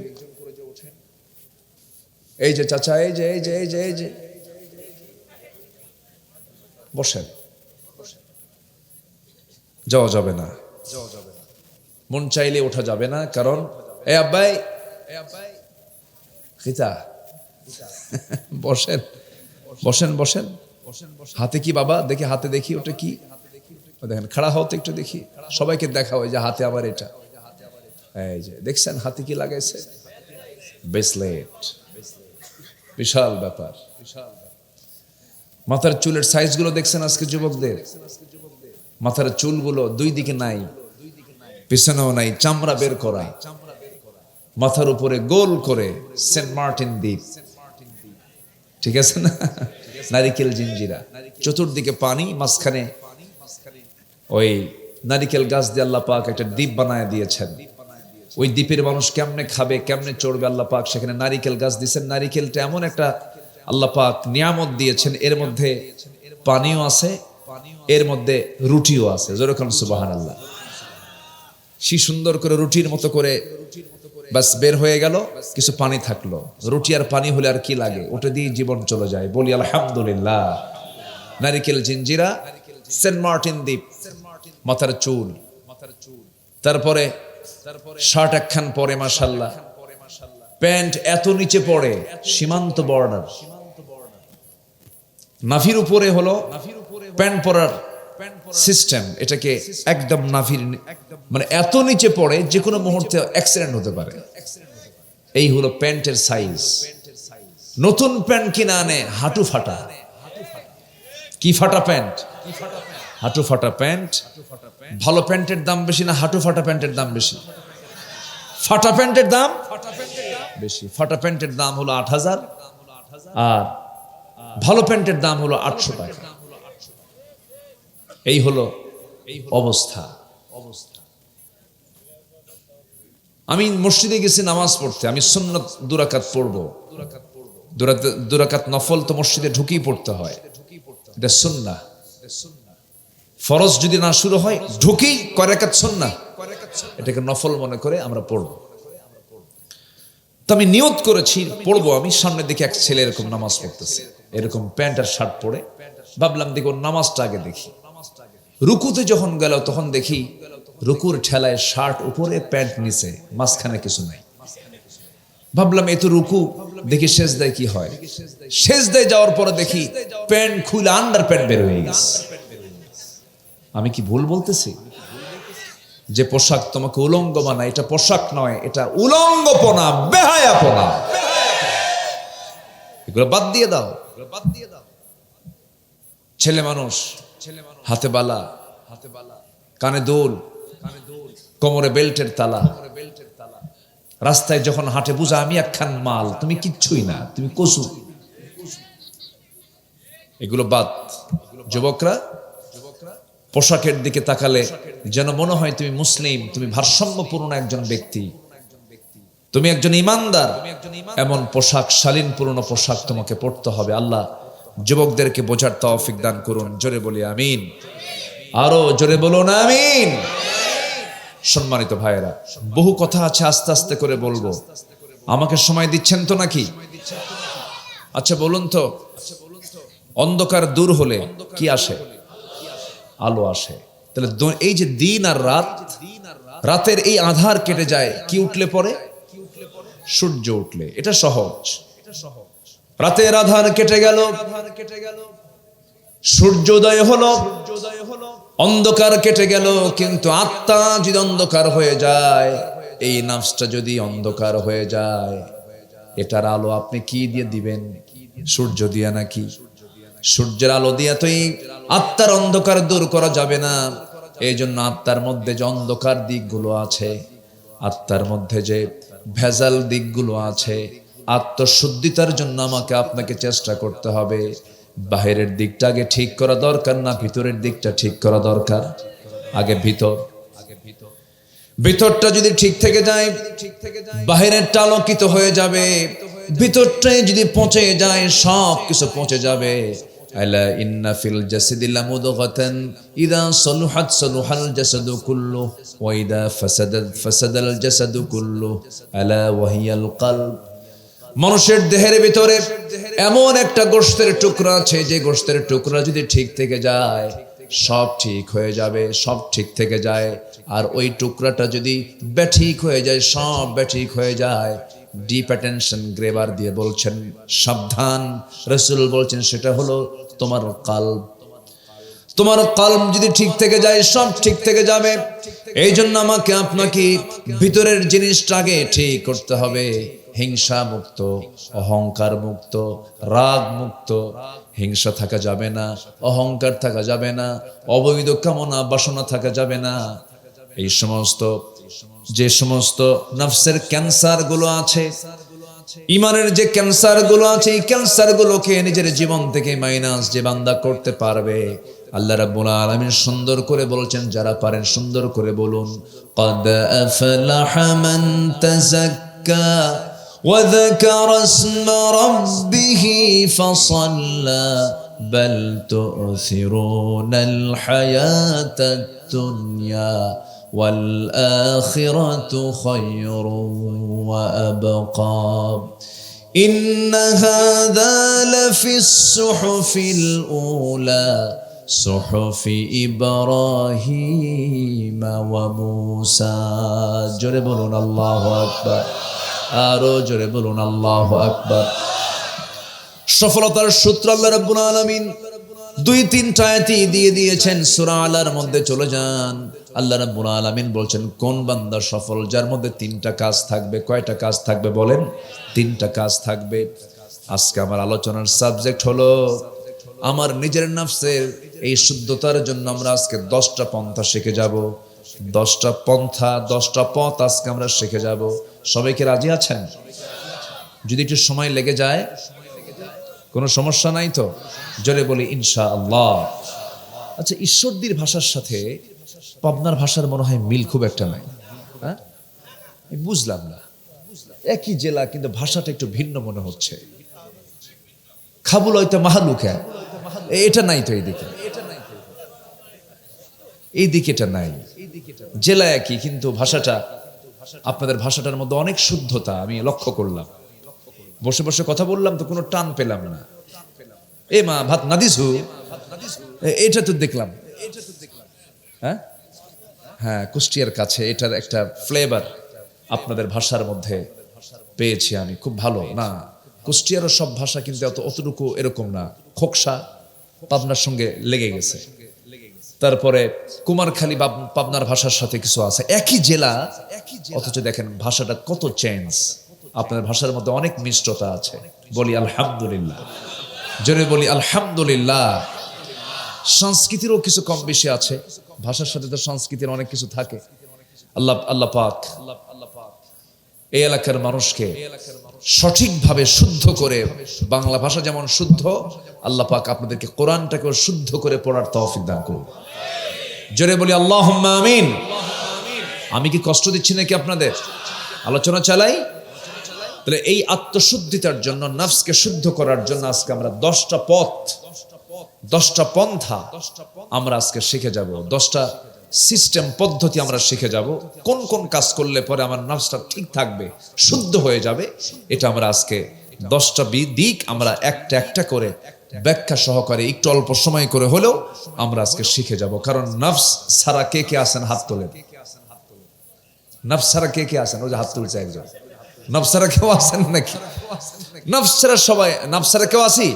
এই যে চাচা, এই যে এই যে এই যে এই যে বসেন। যাওয়া যাবে না, মন চাইলে ওঠা যাবে না। কারণ এ আব্বাই খিতা, বসেন বসেন বসেন। হাতে কি বাবা? দেখি হাতে, দেখি ওটা কি। দেখেন, খাড়া হও তো একটু দেখি, সবাইকে দেখাও যে হাতে আবার এটা। এই যে দেখছেন হাতে কি লাগাইছে? ব্রেসলেট। বিশাল ব্যাপার। মাথার চুলের সাইজ গুলো দেখছেন আজকে যুবকদের? মাথার চুলগুলো দুই দিকে নাই, পিছনেও নাই, চামড়া বের করা। মাথার উপরে গোল করে সেন্ট মার্টিন দ্বীপ, ঠিক আছে না? নারিকেল জিঞ্জিরা, চতুর্দিকে পানি, মাঝখানে ওই নারিকেল গাছ দিয়ে আল্লাহ পাক একটা দ্বীপ বানায় দিয়েছেন। ওই দ্বীপের মানুষ কেমনে খাবে, কেমনে চড়বে, আল্লাহ পাক সেখানে নারিকেল গাছ দিয়েছেন। নারিকেলটা এমন একটা আল্লাহ পাক নিয়ামত দিয়েছেন, এর মধ্যে পানিও আছে, এর মধ্যে রুটিও আছে। যেরকম সুবহানাল্লাহ। সে সুন্দর করে রুটির মতো করে বাস বের হয়ে গেল, কিছু পানি থাকলো। রুটি আর পানি হলে আর কি লাগে? ওটা দিয়ে জীবন চলে যায়। বলি আলহামদুলিল্লাহ। নারিকেল জিঞ্জিরা, সেন্ট মার্টিন দ্বীপ, মাথার চুল, তারপরে শার্ট একখান পরে মাশাআল্লাহ, প্যান্ট এত নিচে পড়ে সীমান্ত বর্ডার, নাভির উপরে হলো প্যান্ট পরার সিস্টেম। এটাকে একদম নাভির মানে এত নিচে পড়ে যে কোনো মুহূর্তে অ্যাক্সিডেন্ট হতে পারে। এই হলো প্যান্টের সাইজ। নতুন প্যান্ট কিনা আনে হাঁটু ফাটা। কি ফাটা প্যান্ট? হাঁটু ফাটা প্যান্ট। ভালো প্যান্টের দাম বেশি না হাঁটু ফাটা প্যান্টের দাম বেশি? ফাটা প্যান্টের দাম বেশি। ফাটা প্যান্টের দাম হলো ৮,০০০ আর ভালো প্যান্টের দাম হলো ৮০০ টাকা। এই হলো অবস্থা। আমি মসজিদে গেছি নামাজ পড়তে, আমি সুন্নত ২ রাকাত পড়বো। ২ রাকাত নফল তো মসজিদে ঢুকেই পড়তে হয়, এটা সুন্নাহ। ফরজ যদি না শুরু হয় ঢুকেই কয় রাকাত সুন্নাহ, এটাকে নফল মনে করে আমরা পড়বো। তো আমি নিয়ত করেছি পড়বো। আমি সামনে দেখি এক ছেলে এরকম নামাজ পড়তেছে, এরকম প্যান্ট আর শার্ট পরে। ভাবলাম দেখি ওর নামাজটা আগে দেখি। রুকুতে যখন গেল তখন দেখি রুকুর ঠেলায় শার্ট উপরে, প্যান্ট নিচে, মাঝখানে কিছু নাই। ভাবলাম এ তো রুকু, দেখি সেজদায় কি হয়। সেজদায় যাওয়ার পরে দেখি প্যান্ট খুলে আন্ডার প্যান্ট বের হয়ে গেছে। আমি কি ভুল বলতেছি? যে পোশাক তোমাকে উলঙ্গ বানায়, এটা পোশাক নয়, এটা উলঙ্গপনা, বেহায়াপনা। এগুলো বাদ দিয়ে দাও। ছেলে মানুষ, হাতে বালা, কানে দুল, কোমরে বেল্টের তালা, রাস্তায় যখন হাঁটে বুঝা আমি একখান মাল, তুমি কিচ্ছুই না, তুমি কসু। এগুলো বাদ। যুবকরা, পোশাকের দিকে তাকালে যেন মনে হয় তুমি মুসলিম, তুমি ভারসাম্যপূর্ণ একজন ব্যক্তি, তুমি একজন ইমানদার। এমন পোশাক, শালীনপূর্ণ পোশাক তোমাকে পরতে হবে। আল্লাহ যুবকদেরকে বোঝার তৌফিক দান করুন। জোরে বলি আমিন। আরো জোরে বলুন আমিন। সম্মানিত ভাইয়েরা, বহু কথা আছে, আস্তে আস্তে করে বলবো। আমাকে সময় দিচ্ছেন তো নাকি? আচ্ছা বলুন তো, অন্ধকার দূর হলে কি আসে? আলো আসে। তাহলে এই যে দিন আর রাত, রাতের এই আধার কেটে যায় কি উঠলে পরে? সূর্য উঠলে। এটা সহজ। রাতের আধার কেটে গেল, সূর্যোদয় হলো, অন্ধকার কেটে গেল। কিন্তু আত্মা যদি অন্ধকার হয়ে যায়, এই নাফসটা যদি অন্ধকার হয়ে যায়, এটার আলো আপনি কি দিয়ে দিবেন? সূর্য দিয়া নাকি? সূর্যের আলো দিয়া তো এই আত্মার অন্ধকার দূর করা যাবে না। এই জন্য আত্মার মধ্যে যে অন্ধকার দিকগুলো আছে, আত্মার মধ্যে যে ভেজাল দিকগুলো আছে, আত্মশুদ্ধিতার জন্য আমাকে আপনাকে চেষ্টা করতে হবে। বাহিরের দিকটা আগে ঠিক করা দরকার না ভিতরের দিকটা ঠিক করা দরকার? আগে ভিতরটা যদি ঠিক থেকে যায়, বাহিরেরটা আলোকিত হয়ে যাবে। ভিতরটাই যদি পচে যায়, সব কিছু পচে যাবে। আলা ইন্না ফিল জাসাদি লামুদগাতান ইযা সালুহাত সালুহাল জাসাদু কুল্লু ওয়া ইযা ফাসাদাল জাসাদু কুল্লু আলা ওয়া হিয়াল কলব। মানুষের দেহের ভিতরে এমন একটা গোশতের টুকরা আছে, যে গোশতের টুকরা যদি ঠিক থেকে যায়, সব ঠিক হয়ে যাবে, সব ঠিক থেকে যায়। আর ওই টুকরাটা যদি ব্যাঠিক হয়ে যায়, সব ব্যাঠিক হয়ে যায়। ডিপ অ্যাটেনশন গ্রেবার দিয়ে বলছেন সাবধান। রাসূল বলছেন সেটা হলো তোমার কলব। তোমার কলব যদি ঠিক থেকে যায়, সব ঠিক থেকে যাবে। এই জন্য আমাকে আপনাকে ভিতরের জিনিসটা আগে ঠিক করতে হবে। হিংসা মুক্ত, অহংকার মুক্ত, রাগ মুক্ত। হিংসা থাকা যাবে না, অহংকার থাকা যাবে না, অবৈধ কামনা বাসনা থাকা যাবে না। এই সমস্ত যে সমস্ত নফসের ক্যান্সার গুলো আছে, ইমানের যে ক্যান্সার গুলো আছে, এই ক্যান্সার গুলোকে নিজের জীবন থেকে মাইনাস যে বান্দা করতে পারবে, আল্লাহ রাব্বুল আলামিন সুন্দর করে বলছেন, যারা পারেন সুন্দর করে বলুন, قد أفلح من تزكى وذكر اسم ربه فصلى بل تؤثرون الحياة الدنيا والآخرة خير وأبقى إن هذا لفي الصحف الأولى صحف إبراهيم وموسى জোরে বলুন আল্লাহু আকবার। আরো জোরে বলুন আল্লাহু আকবার। সফলতার সূত্র আল্লাহ রাব্বুল আলামিন 2-3টা আয়াতই দিয়ে দিয়েছেন। সূরা আলার মধ্যে চলে যান, আল্লাহ রাব্বুল আলামিন বলছেন কোন বান্দা সফল? যার মধ্যে 3টা কাজ থাকবে। কয়টা কাজ থাকবে বলেন? 3টা কাজ থাকবে। আজকে আমার আলোচনার সাবজেক্ট হলো আমার নিজের নফসের এই শুদ্ধতার জন্য আমরা আজকে 10টা পন্থা শিখে যাব। 10টা পন্থা, 10টা পথ আজকে আমরা শিখে যাব। সবাইকে রাজি আছেন? যদি একটু সময় লেগে যায় কোনো সমস্যা নাই তো? জোরে বলি ইনশাআল্লাহ। আচ্ছা, ঈশ্বরদীর ভাষার সাথে পাবনার ভাষার মনে হয় মিল খুব একটা নাই। হ্যাঁ, বুঝলাম না, একই জেলা কিন্তু ভাষাটা একটু ভিন্ন মনে হচ্ছে। খাবুল হয়তো মাহালুকা, এটা নাই তো এইদিকে, এইদিকে এটা নাই। জেলা একই কিন্তু ভাষাটা, আপনাদের ভাষাটার মধ্যে অনেক শুদ্ধতা আমি লক্ষ্য করলাম। বসে বসে কথা বললাম তো কোনো টান পেলাম না। এ মা ভাত নাদিসু, এটা তো দেখলাম। হ্যাঁ হ্যাঁ, কুষ্টিয়ার কাছে এটার একটা ফ্লেভার আপনাদের ভাষার মধ্যে পেয়েছি আমি, খুব ভালো। না, কুষ্টিয়ারও সব ভাষা কিন্তু অতটুকু এরকম না, খোকসা পাবনার সঙ্গে লেগে গেছে। তারপরে কুমারখালী পাবনার ভাষার সাথে কিছু আছে, একই জেলা অথচ দেখেন ভাষাটা কত চেঞ্জ। আপনার ভাষার মধ্যে অনেক মিষ্টতা আছে। বলি আলহামদুলিল্লাহ, জোরে বলি আলহামদুলিল্লাহ। সংস্কৃতিরও কিছু কম বেশি আছে, ভাষার সাথে তো সংস্কৃতির অনেক কিছু থাকে। আল্লাহ পাক এই এলাকার মানুষকে সঠিকভাবে শুদ্ধ করে, বাংলা ভাষা যেমন শুদ্ধ, আল্লাহ পাক আপনাদেরকে কোরআনটাকেও শুদ্ধ করে পড়ার তৌফিক দান করুন। জোরে বলি আল্লাহুম্মা আমিন। আমি কি কষ্ট দিচ্ছি নাকি আপনাদের? আলোচনা চালাই। তাহলে এই আত্মশুদ্ধিতার জন্য, নফসকে শুদ্ধ করার জন্য আজকে আমরা 10টা পথ, 10টা পন্থা আমরা আজকে শিখে যাব। 10টা সিস্টেম, পদ্ধতি আমরা শিখে যাব। কোন কোন কাজ করলে পরে আমার নফসটা ঠিক থাকবে, শুদ্ধ হয়ে যাবে, এটা আমরা আজকে 10টা দিক আমরা একটা একটা করে ব্যাখ্যা সহকারে একটু অল্প সময় করে হলেও আমরা আজকে শিখে যাব। কারণ নফস ছাড়া কে কে আছেন হাত তোলেন। নফস ছাড়া কে কে আছেন? ওই যে হাত তুলছে একজন। নফস ছাড়া কেউ আছেন নাকি? নফস ছাড়া সবাই, নফস ছাড়া কেউ আছি?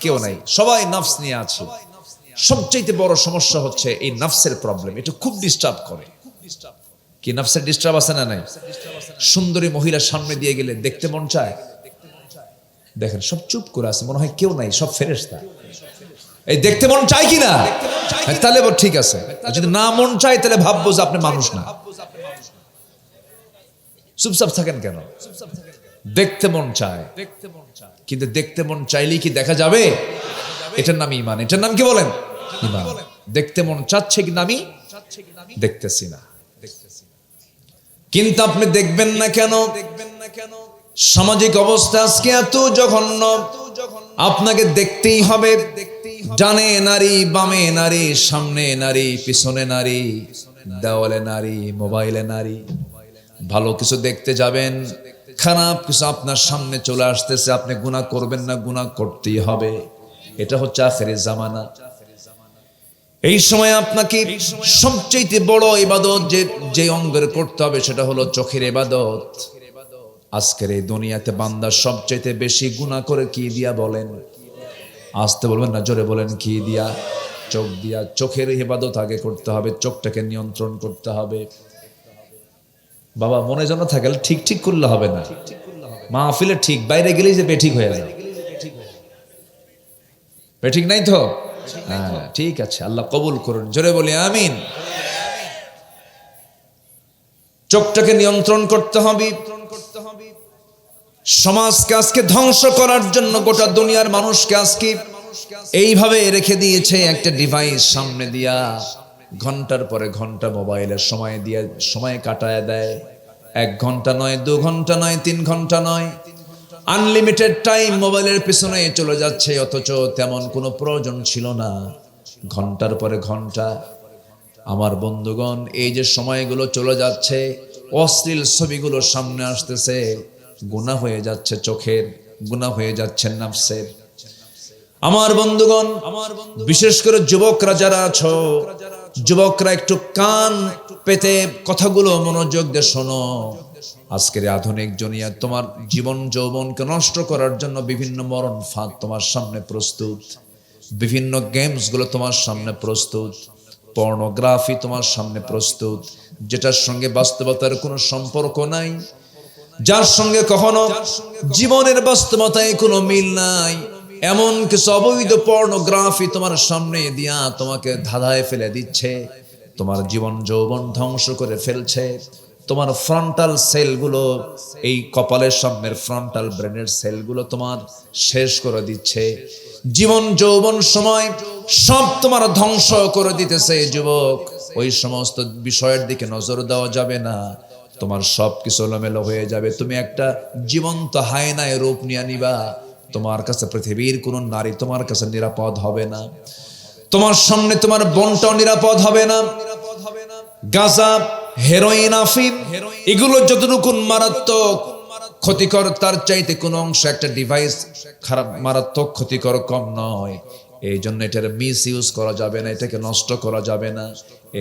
কেউ নাই, সবাই নফস নিয়ে আছে। সবচেয়ে বড় সমস্যা হচ্ছে এই নফসের প্রবলেম। এটা খুব ডিস্টার্ব করে। কি নফসের ডিস্টার্ব আছে না নাই? সুন্দরী মহিলার সামনে দিয়ে গেলে দেখতে মন চায়। দেখেন সব চুপ করে আছে, মনে হয় কেউ নাই, সব ফেরেশতা। এই দেখতে মন চায় কিনা? তাহলে ঠিক আছে। যদি না মন চায় তাহলে ভাববো যে আপনি মানুষ না। চুপচাপ থাকেন কেন? দেখতে মন চায়, কিন্তু দেখতে মন চাইলেই কি দেখা যাবে? এটার নাম ঈমান। এটার নাম কি বলেন? ঈমান। দেখতে মন চাচ্ছে কিন্তু আমি দেখতেছি না। কিন্তু আপনি দেখবেন না কেন? সামাজিক অবস্থা আজকে এত জঘন্য, আপনাকে দেখতেই হবে। ডানে নারী, বামে নারী, সামনে নারী, পিছনে নারী, দেওয়ালে নারী, মোবাইলে নারী। ভালো কিছু দেখতে যাবেন, খারাপ কিছু আপনার সামনে চলে আসতেছে, আপনি গুনাহ করবেন না, গুনাহ করতেই হবে। এটা হচ্ছে আখিরের জামানা। এই সময় আপনাকে সবচেয়ে বড় ইবাদত যে অঙ্গের করতে হবে সেটা হলো চোখের ইবাদত। আজকের এই দুনিয়াতে বান্দা সবচেয়ে বেশি গুনাহ করে কি দিয়া বলেন? আসতে বলবেন না, জোরে বলেন। কি দিয়া? চোখ দিয়া। চোখের ইবাদত আগে করতে হবে, চোখটাকে নিয়ন্ত্রণ করতে হবে। বাবা মনে যেন থাকে, ঠিক ঠিক করলে হবে না। মাহফিলে ঠিক, বাইরে গেলেই যে বেঠিক হয়ে যায়। বেঠিক নাই তো? হ্যাঁ ঠিক আছে, আল্লাহ কবুল করুন। জোরে বলি আমিন। চোখটাকে নিয়ন্ত্রণ করতে হবে। সমাজকে আজকে ধ্বংস করার জন্য গোটা দুনিয়ার মানুষকে আজকে এইভাবে রেখে দিয়েছে একটা ডিভাইস সামনে দিয়া। ঘন্টার পরে ঘন্টা মোবাইলের সময় দিয়ে সময় কাটায় দেয়। 1 ঘন্টা নয়, 2 ঘন্টা নয়, 3 ঘন্টা নয়, আনলিমিটেড টাইম মোবাইলের পিছনে চলে যাচ্ছে, অথচ তেমন কোনো প্রয়োজন ছিল না। ঘন্টার পরে ঘন্টা। আমার বন্ধুগণ, এই যে সময়গুলো চলে যাচ্ছে, অশ্লীল ছবিগুলো সামনে আসতেছে, গুনাহ হয়ে যাচ্ছে চোখের, গুনাহ হয়ে যাচ্ছে নফসের। আমার বন্ধুগণ, বিশেষ করে যুবকরা যারা আছো, যুবকরা একটু কান পেতে কথাগুলো মনোযোগ দিয়ে শোনো। আজকের আধুনিক দুনিয়া তোমার জীবন যৌবনকে নষ্ট করার জন্য বিভিন্ন মরণ ফাঁদ তোমার সামনে প্রস্তুত, বিভিন্ন গেমস গুলো তোমার সামনে প্রস্তুত, পর্নোগ্রাফি তোমার সামনে প্রস্তুত, যেটার সঙ্গে বাস্তবতার কোনো সম্পর্ক নাই, যার সঙ্গে কখনো জীবনের বাস্তবতায় কোনো মিল নাই, এমন কিছু অবৈধ পর্নোগ্রাফি তোমার সামনে দিয়া তোমাকে ধাঁধায় ফেলে দিচ্ছে, তোমার জীবন যৌবন ধ্বংস করে ফেলছে। তোমার ফ্রন্টাল সেলগুলো, এই কপালের সামনের ফ্রন্টাল ব্রেনের সেলগুলো তোমার শেষ করে দিচ্ছে। জীবন যৌবন সময় সব তোমার ধ্বংস করে দিতেছে। যুবক, ওই সমস্ত বিষয়ের দিকে নজর দেওয়া যাবে না, তোমার সব কিছু এলোমেলো হয়ে যাবে। তুমি একটা জীবন্ত হায়নায় রূপ নিয়ে নিবা। তোমার কাছে পৃথিবীর কোন নারী তোমার কাছে নিরাপদ হবে না, তোমার সামনে তোমার বোনটাও নিরাপদ হবে না। গাঁজা, হেরোইন, আফিম, এগুলো যতটুকু মারাত্মক ক্ষতিকর, তার চাইতে কোন অংশ একটা ডিভাইস খারাপ, মারাত্মক ক্ষতিকর কম নয়। এই জন্য এটার মিস ইউজ করা যাবে না, এটাকে নষ্ট করা যাবে না।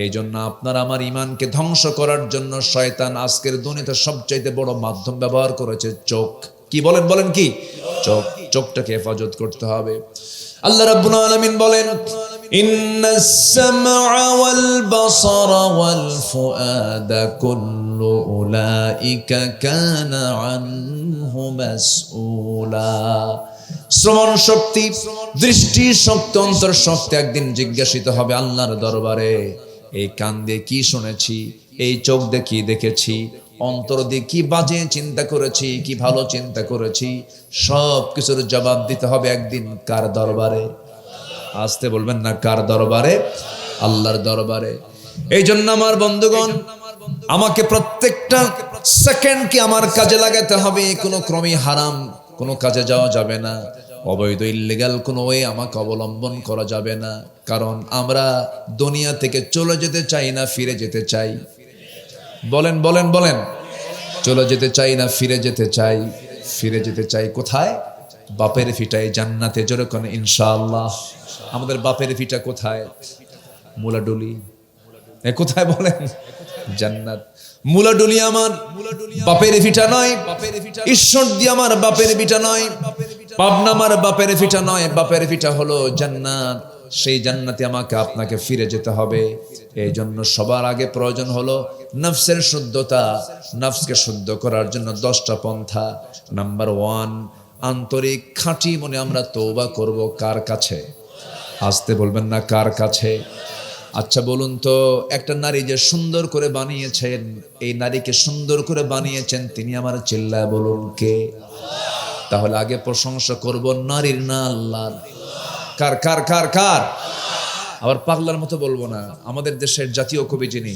এই জন্য আপনার আমার ইমানকে ধ্বংস করার জন্য শয়তান আজকের দুনিয়াতে সবচাইতে বড় মাধ্যম ব্যবহার করেছে চোখ। কি বলেন? বলেন কি? চোখ। চোখটাকে হেফাজত করতে হবে। আল্লাহ রাব্বুল আলামিন বলেন, ইন্নাস সামআ ওয়াল বাসারা ওয়াল ফুআদা কুল্লু উলাইকা কানা আনহু মাসউলা। শ্রবণ শক্তি, দৃষ্টি শক্তি, অন্তর শক্তি একদিন জিজ্ঞাসিত হবে আল্লাহর দরবারে। এই কান দিয়ে কি শুনেছি, এই চোখ দিয়ে কি দেখেছি, অন্তর দিয়ে কি বাজে চিন্তা করেছি, কি ভালো চিন্তা করেছি, সব কিছুর জবাব দিতে হবে একদিন কার দরবারে? আসতে বলবেন না, কার দরবারে? আল্লাহর দরবারে। এই জন্য আমার বন্ধুগণ, আমাকে প্রত্যেকটা সেকেন্ডকে আমার কাজে লাগাতে হবে। কোনো ক্রমে হারাম কোনো কাজে যাওয়া যাবে না, অবৈধ ইল্লিগাল কোনো ওয়ে আমাকে অবলম্বন করা যাবে না। কারণ আমরা দুনিয়া থেকে চলে যেতে চাই না ফিরে যেতে চাই? বলেন বলেন বলেন। চলে যেতে চাই না ফিরে যেতে চাই? ফিরে যেতে চাই কোথায়? বাপের ভিটায়, জান্নাতে। জোরে কোন ইনশাআল্লাহ। আমাদের বাপের ভিটা কোথায়? মুলাডুলি। কোথায় বলেন? জান্নাত। মুলাডুলি আমার বাপের ভিটা নয়, ঈশ্বরদী আমার বাপের ভিটা নয়, পাবনা আমার বাপের ভিটা নয়। বাপের ভিটা হলো জান্নাত। সেই জান্নাতে আমাকে আপনাকে ফিরে যেতে হবে। এই জন্য সবার আগে প্রয়োজন হলো নফসের শুদ্ধতা। নফসকে শুদ্ধ করার জন্য 10টা পন্থা। নাম্বার 1, আন্তরিক খাঁটি মনে আমরা তওবা করব। কার কাছে? আসতে বলবেন না, কার কাছে? আচ্ছা বলুন তো, একটা নারী যে সুন্দর করে বানিয়েছেন, এই নারীকে সুন্দর করে বানিয়েছেন তিনি, আমার চিল্লায় বলুন কে? তাহলে আগে প্রশংসা করব নারীর না আল্লাহর? কার কার কার কার? আবার পাগলার মতো বলবো না। আমাদের দেশের জাতীয় কবি যিনি,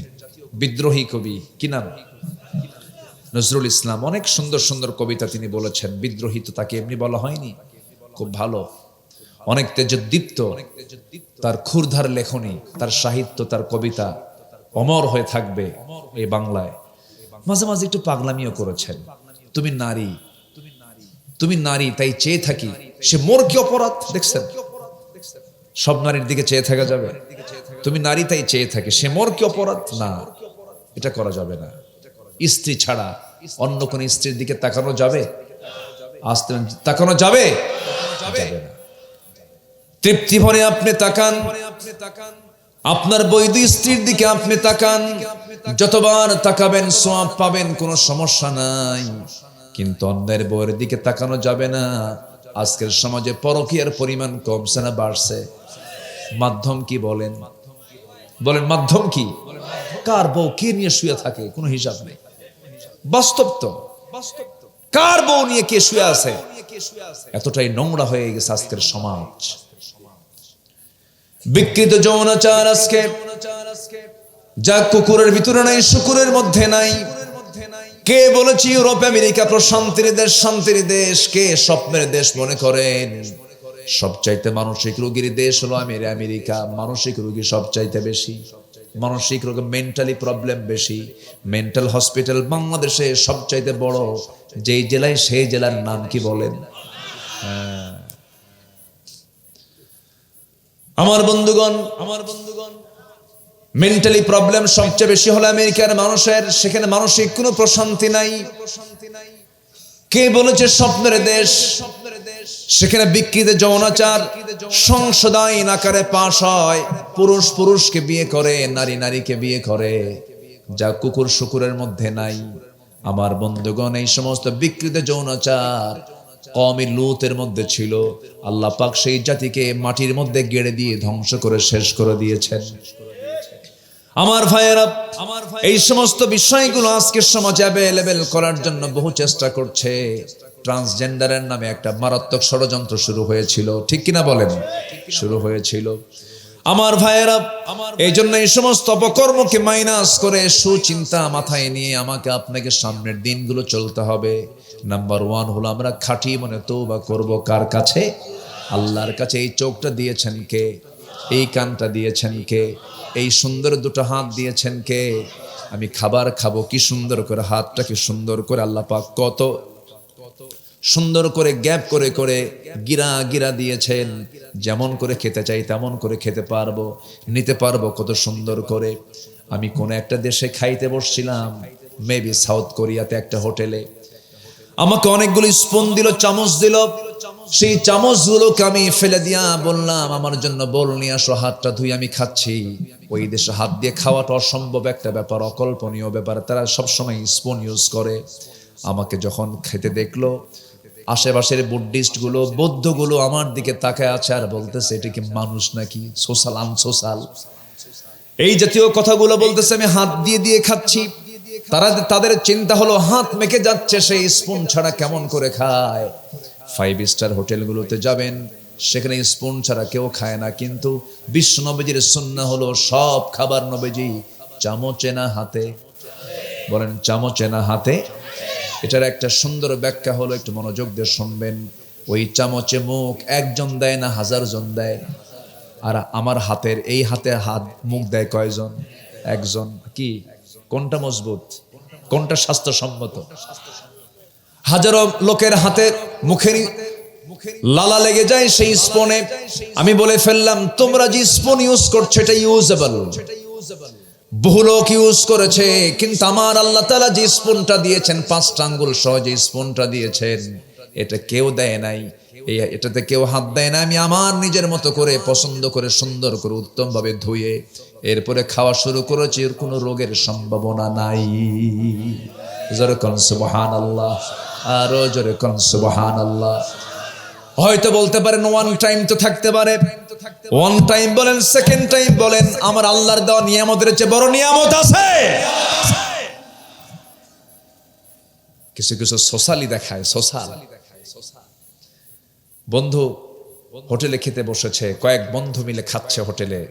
বিদ্রোহী কবি, কি নাম? নজরুল ইসলাম। অনেক সুন্দর সুন্দর কবিতা তিনি বলেছেন। বিদ্রোহী তো তাকে এমনি বলা হয়নি, খুব ভালো, অনেক তেজোদ্দীপ্ত। তার ক্ষুরধার লেখনী, তার সাহিত্য, তার কবিতা অমর হয়ে থাকবে এই বাংলায়। মাঝে মাঝে একটু পাগলামিও করেছেন। তুমি নারী, তুমি নারী, তাই চেয়ে থাকি সে মোর কি অপরাধ। দেখছেন? সব নারীর দিকে চেয়ে থাকা যাবে? তুমি নারী তাই চেয়ে থাকি সে মোর কি অপরাধ? না, এটা করা যাবে না। স্ত্রী ছাড়া অন্য কোন স্ত্রীর দিকে তাকানো যাবে? আসতে তাকানো যাবে? যাবে না। তৃপ্তি ভরে আপনি তাকান, আপনার বৈধ স্ত্রীর দিকে আপনি তাকান, যতবার তাকাবেন সওয়াব পাবেন, কোনো সমস্যা নাই। কিন্তু অন্যের বউয়ের দিকে তাকানো যাবে না। আজকের সমাজে পরকীয়ার পরিমাণ কমছে না বাড়ছে? মাধ্যম কি বলেন? বলেন মাধ্যম কি? কার বউ কে নিয়ে শুয়ে থাকে কোনো হিসাব নেই। বাস্তব তো, কার বউ নিয়ে কে শুয়ে আছে? এতটাই নোংরা হয়ে গেছে আজকের সমাজ। বিকৃত যৌনাচার আজকে যা কুকুরের ভিতরে নাই শুকুরের মধ্যে নাই। কে বলেছে ইউরোপ আমেরিকা প্রশান্তির দেশ, শান্তির দেশ? কে স্বপ্নের দেশ মনে করেন? সবচাইতে মানসিক রোগীর দেশ হলো আমেরিকা। মানসিক রোগী সবচাইতে বেশি, মানসিক রোগে মেন্টালি প্রবলেম বেশি। মেন্টাল হসপিটাল বাংলাদেশে সবচাইতে বড়। যেই জেলায় সেই জেলার নাম কি বলেন? আমার বন্ধুগণ, মেন্টালি প্রবলেম সবচেয়ে বেশি হলো আমেরিকার মানুষের। সেখানে মানসিক কোনো প্রশান্তি নাই। কে বলেছে স্বপ্নের দেশ? সেখানে বিকৃত যৌনাচার সংসদ আইন আকারে পাশ হয়। পুরুষ পুরুষকে বিয়ে করে, নারী নারীকে বিয়ে করে, যা কুকুর শুকুরের মধ্যে নাই। আমার বন্ধুগণ, এই সমস্ত বিকৃত যৌনাচার কওমে লূতের মধ্যে ছিল। আল্লাহ পাক সেই জাতিকে মাটির মধ্যে গেড়ে দিয়ে ধ্বংস করে শেষ করে দিয়েছেন। আমার ভাইয়েরা, এই সমস্ত বিষয়গুলো আজকের সমাজে অ্যাভেলেবেল করার জন্য বহু চেষ্টা করছে। ট্রান্সজেন্ডারের নামে একটা মারাত্মক ষড়যন্ত্র শুরু হয়েছিল, ঠিক কিনা বলেন? শুরু হয়েছিল। আমার ভাইয়েরা, এই জন্য এই সমস্ত অপকর্মকে মাইনাস করে সুচিন্তা মাথায় নিয়ে আমাকে আপনাকে সামনের দিনগুলো চলতে হবে। নাম্বার 1 হলো আমরা খাঁটি মনে তওবা করব। কার কাছে? আল্লাহর কাছে। এই চোখটা দিয়েছেন কে? এই কানটা দিয়েছেন কে? এই সুন্দর দুটো হাত দিয়েছেন কে? আমি খাবার খাবো, কি সুন্দর করে হাতটাকে সুন্দর করে আল্লাহ পাক কত সুন্দর করে গ্যাপ করে করে গিরা গিরা দিয়েছেন। যেমন করে খেতে চাই তেমন করে খেতে পারবো, নিতে পারবো কত সুন্দর করে। আমি কোন একটা দেশে খাইতে বসছিলাম, মেবি সাউথ কোরিয়াতে একটা হোটেলে। আমাকে অনেকগুলো স্পুন দিল, চামচ দিল। সেই চামচগুলোকে আমি ফেলে দিয়া বললাম আমার জন্য বোল নিয়ে আসো, হাতটা ধুই আমি খাচ্ছি। ওই দেশে হাত দিয়ে খাওয়াটা অসম্ভব একটা ব্যাপার, অকল্পনীয় ব্যাপার। তারা সবসময় স্পুন ইউজ করে। আমাকে যখন খেতে দেখলো, আশেপাশের বুদ্ধিস্ট গুলো, বৌদ্ধ গুলো আমার দিকে তাকায় আছে আর বলতেছে এটা কি মানুষ নাকি, সোশ্যাল আনসোশ্যাল, এই জাতীয় কথাগুলো বলতেছে। আমি হাত দিয়ে দিয়ে খাচ্ছি। তাদের চিন্তা হলো হাত মেখে যাচ্ছে, সেই স্পুন ছাড়া কেমন করে খায়। 5 স্টার হোটেলগুলোতে যাবেন, সেখানে স্পুন ছাড়া কেউ খায় না, কিন্তু বিশ্ব নবীজির সুন্নাহ হলো সব খাবার নবীজি চামচে না হাতে। বলেন চামচে না হাতে। এটার একটা সুন্দর ব্যাখ্যা হলো, একটু মনোযোগ দিয়ে শুনবেন। ওই চামচে মুখ একজন দেয় না, 1000 জন দেয়। আর আমার হাতের এই হাতে হাত মুখ দেয় কয়জন? একজন। কি কোনটা মজবুত, কোনটা স্বাস্থ্যসম্মত? হাজারো লোকের হাতে মুখের লালা লেগে যায় সেই স্পুনে। আমি বলে ফেললাম, তোমরা যে স্পুন ইউজ করছো এটা ইউজেবল, বহু লোক ইউজ করেছে, কিন্তু আমার আল্লাহ তাআলা যে স্পুনটা দিয়েছেন, 5টা আঙ্গুল সহ যে স্পুনটা দিয়েছেন, এটা কেউ দেয় নাই, এটাতে কেউ হাত দেয় না। আমি আমার নিজের মতো করে পছন্দ করে সুন্দর করে উত্তম ভাবে ধুয়ে এরপরে খাওয়া শুরু করেছি, এর কোনো রোগের সম্ভাবনা নাই। জোরে কোন সুবহানাল্লাহ, আরো জোরে কোন সুবহানাল্লাহ। হয়তো বলতে পারেন ওয়ান টাইম তো থাকতে পারে, ওয়ান টাইম বলেন, সেকেন্ড টাইম বলেন, আমার আল্লাহর দেওয়া নিয়ামতের চেয়ে বড় নিয়ামত আছে? কিছু কিছু সোশ্যালি দেখায়, সোশ্যাল। বন্ধু হোটেলে খেতে বসেছে, কয়েক বন্ধু মিলে খাচ্ছে হোটেলে।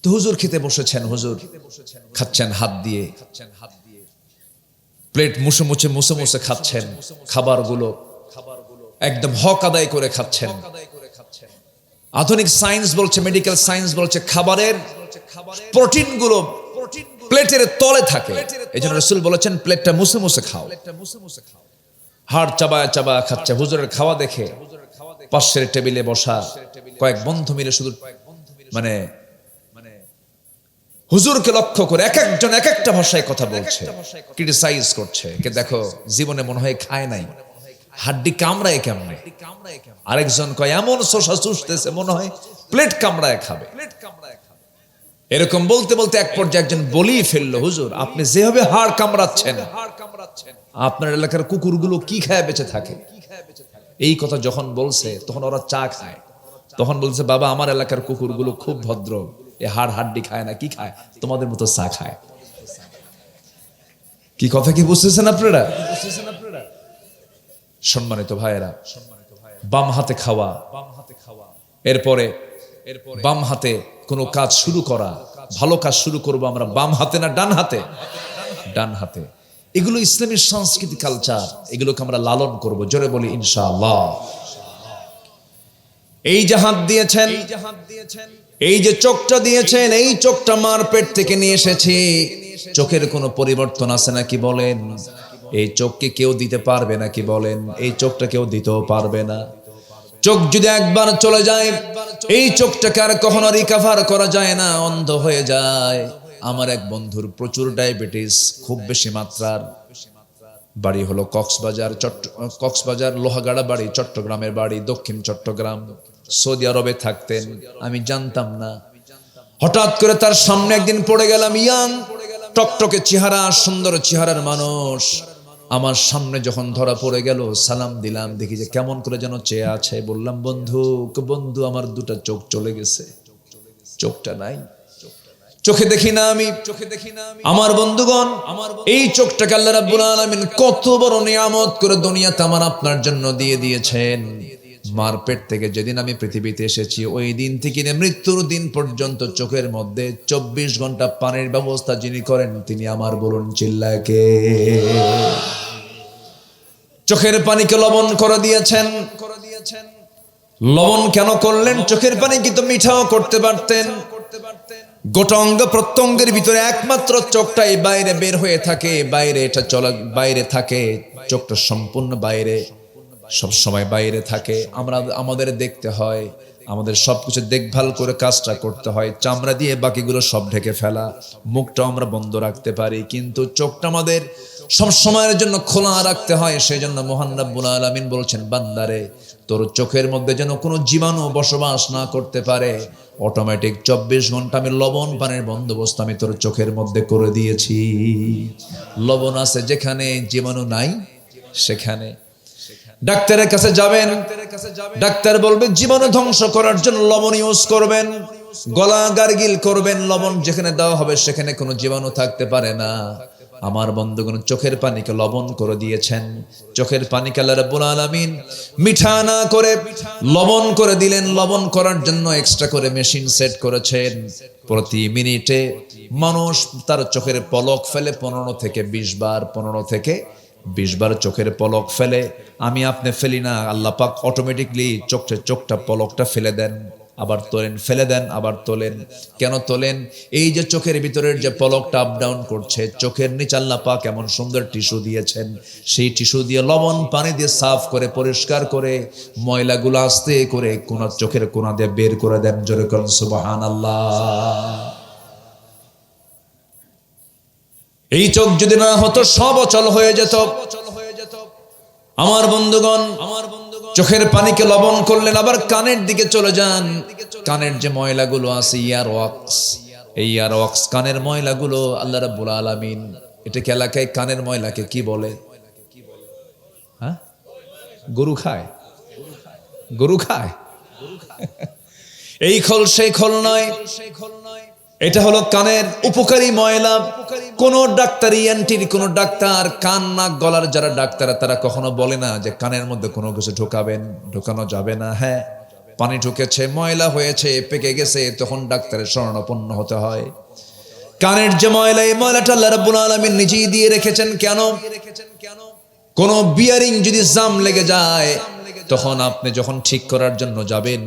তো হুজুর খেতে বসেছেন, হুজুর খাচ্ছেন হাত দিয়ে, প্লেট মুছে মুছে খাচ্ছেন, খাবারগুলো একদম হক আদায় করে খাচ্ছেন। আধুনিক সায়েন্স বলছে, মেডিকেল সায়েন্স বলছে, খাবারের প্রোটিন গুলো প্লেটের তলে থাকে। এই জন্য রাসূল বলেছেন, প্লেটটা মুছে মুছে খাও। হাড় চাবায় চাবায় খাচ্ছে। হুজুরের খাওয়া দেখে পাশের টেবিলে বসা কয়েক বন্ধু মিলে শুধু মানে হুজুরকে লক্ষ্য করে এক একজন এক একটা ভাষায় কথা বলছে, ক্রিটিসাইজ করছে। কে দেখো জীবনে মনে হয় খায় নাই, হাড্ডি কামড়ায় কেমনে। আরেকজন কয় এমন শোষা চুষতেছে মনে হয় প্লেট কামড়ায় খাবে। এরকম বলতে বলতে এক পর্যায়ে একজন বলেই ফেললো, হুজুর আপনি যেভাবে হাড় কামড়াচ্ছেন, আপনার এলাকার কুকুরগুলো কি খায় বেঁচে থাকে? এই কথা যখন বলছে তখন ওরা চা খায়। তখন বলছে, বাবা আমার এলাকার কুকুরগুলো খুব ভদ্র, এ হাড্ডি খায় না, কি খায়? তোমাদের মতো চা খায়। কি কথা কি বুঝতেছেন আপনারা? সম্মানিত ভাইয়েরা, বাম হাতে খাওয়া, এরপরে বাম হাতে কোনো কাজ শুরু করা, ভালো কাজ শুরু করবো আমরা বাম হাতে না ডান হাতে? ডান হাতে। এগুলো ইসলামী সংস্কৃতি, কালচার, এগুলোকে আমরা লালন করব। জোরে বলি ইনশাআল্লাহ। এই যে হাত দিয়েছেন, এই যে চোখটা দিয়েছেন, এই চোখটা মার পেট থেকে নিয়ে এসেছি। চোখের কোনো পরিবর্তন আছে নাকি বলেন? এই চোখকে কেউ দিতে পারবে নাকি বলেন? এই চোখটা কেউ দিতেও পারবে না। চোখ যদি একবার চলে যায়, এই চোখটাকে আর কখনো রিকভার করা যায় না, অন্ধ হয়ে যায়। আমার এক বন্ধুর প্রচুর ডায়াবেটিস, খুব বেশি মাত্রার। বাড়ি হলো কক্সবাজার লোহাগাড়া বাড়ি, চট্টগ্রামের বাড়ি, দক্ষিণ চট্টগ্রাম। সৌদি আরবে থাকতেন, আমি জানতাম না। হঠাৎ করে তার সামনে একদিন পড়ে গেলাম, ইয়াং টকটকে চেহারা, সুন্দর চেহারার মানুষ। আমার সামনে যখন ধরা পড়ে গেল, সালাম দিলাম, দেখি যে কেমন করে যেন চেয়ে আছে। বললাম, বন্ধু আমার দুটা চোখ চলে গেছে, চোখটা নাই, চোখে দেখি না আমি। আমার বন্ধুগণ, এই চোখটাকে আল্লাহ রাব্বুল আলামিন কত বড় নিয়ামত করে দুনিয়াতে আমার আপনার জন্য দিয়ে দিয়েছেন। মার পেট থেকে যেদিন আমি পৃথিবীতে এসেছি, ওই দিন থেকে মৃত্যুর দিন পর্যন্ত চোখের মধ্যে 24 ঘন্টা পানির ব্যবস্থা যিনি করেন, তিনি আমার, বলুন চিল্লায় কে? চোখের পানিকে লবণ করে দিয়েছেন। লবণ কেন করলেন? চোখের পানি কিন্তু মিঠাও করতে পারতেন। গোটা অঙ্গ প্রত্যঙ্গের ভিতরে একমাত্র চোখটাই বাইরে বের হয়ে থাকে, বাইরে এটা চলা, বাইরে থাকে চোখটা, সম্পূর্ণ বাইরে, সব সময় বাইরে থাকে। আমাদের দেখতে হয়, আমাদের সবকিছু দেখভাল করে কাজটা করতে হয়, চামড়া দিয়ে বাকিগুলো সব ঢেকে ফেলা। মুখটাও আমরা বন্ধ রাখতে পারি, কিন্তু চোখটা আমাদের সব সময়ের জন্য খোলা রাখতে হয়। সেই জন্য মহান রব্বুল আলামিন বলছেন, বান্দারে তোর চোখের মধ্যে যেন কোনো জীবাণু বসবাস না করতে পারে, অটোমেটিক 24 ঘন্টা আমি লবণ পানির বন্দোবস্ত আমি তোর চোখের মধ্যে করে দিয়েছি। লবণ আছে যেখানে, জীবাণু নাই সেখানে। ডাক্তারের কাছে যাবেন, ডাক্তার বলবে জীবাণু ধ্বংস করার জন্য লবণ ইউজ করবেন, গলা গার্গিল করবেন। লবণ যেখানে দেওয়া হবে সেখানে কোনো জীবাণু থাকতে পারে না। আমার বন্ধুগণ চোখের পানিকে লবণ করে দিয়েছেন। চোখের পানিকে আল্লাহ রাব্বুল আলামিন মিঠা না করে লবণ করে দিলেন। লবণ করার জন্য এক্সট্রা করে মেশিন সেট করেছেন। প্রতি মিনিটে মানুষ তার চোখের পলক ফেলে 15 থেকে 20 বার, 15 থেকে 20 বার চোখের পলক ফেলে। আমি আপনি ফেলি না, আল্লাহ পাক অটোমেটিকলি চোখটা পলকটা ফেলে দেন, আবার তোলেন, ফেলে দেন, আবার তোলেন। কেন তোলেন? এই যে চোখের ভিতরের যে পলকটা আপ ডাউন করছে, চোখের নিচে আল্লাহ পাক এমন সুন্দর টিস্যু দিয়েছেন, সেই টিস্যু দিয়ে লবণ পানি দিয়ে সাফ করে পরিষ্কার করে ময়লাগুলো আস্তে করে চোখের কোনা দিয়ে বের করে দেন। জোরে করুন সুবহানাল্লাহ। এই চোখ যদি না হতো সব অচল হয়ে যেত। আমার বন্ধুগণ চোখের পানিকে লবণ করলেন। আবার কানের দিকে চলে যান। কানের যে ময়লাগুলো আছে, ইয়ার ওয়াক্স, এই ইয়ার ওয়াক্স কানের ময়লাগুলো আল্লাহ রাব্বুল আলামিন, এটাকে এলাকায় কানের ময়লাকে কি বলে? হ্যাঁ, গরু খায়, গরু খায়। এই খোল সেই খোল নয়, এটা হলো কানের উপকারী ময়লা। কোন ডাক্তার, ইএনটির কোন ডাক্তার, কান নাক গলার যারা ডাক্তার, তারা কখনো বলে না যে কানের মধ্যে কোনো কিছু ঢোকানো যাবে না। হ্যাঁ, পানি ঢুকেছে, ময়লা হয়েছে, পেকে গেছে, তখন ডাক্তারের শরণাপন্ন হতে হয়। কানের যে ময়লা, এই ময়লাটা আল্লাহ রাব্বুল আলামিন নিজেই দিয়ে রেখেছেন। কেন? কোন বিয়ারিং যদি জাম লেগে যায়, তখন আপনি যখন ঠিক করার জন্য যাবেন,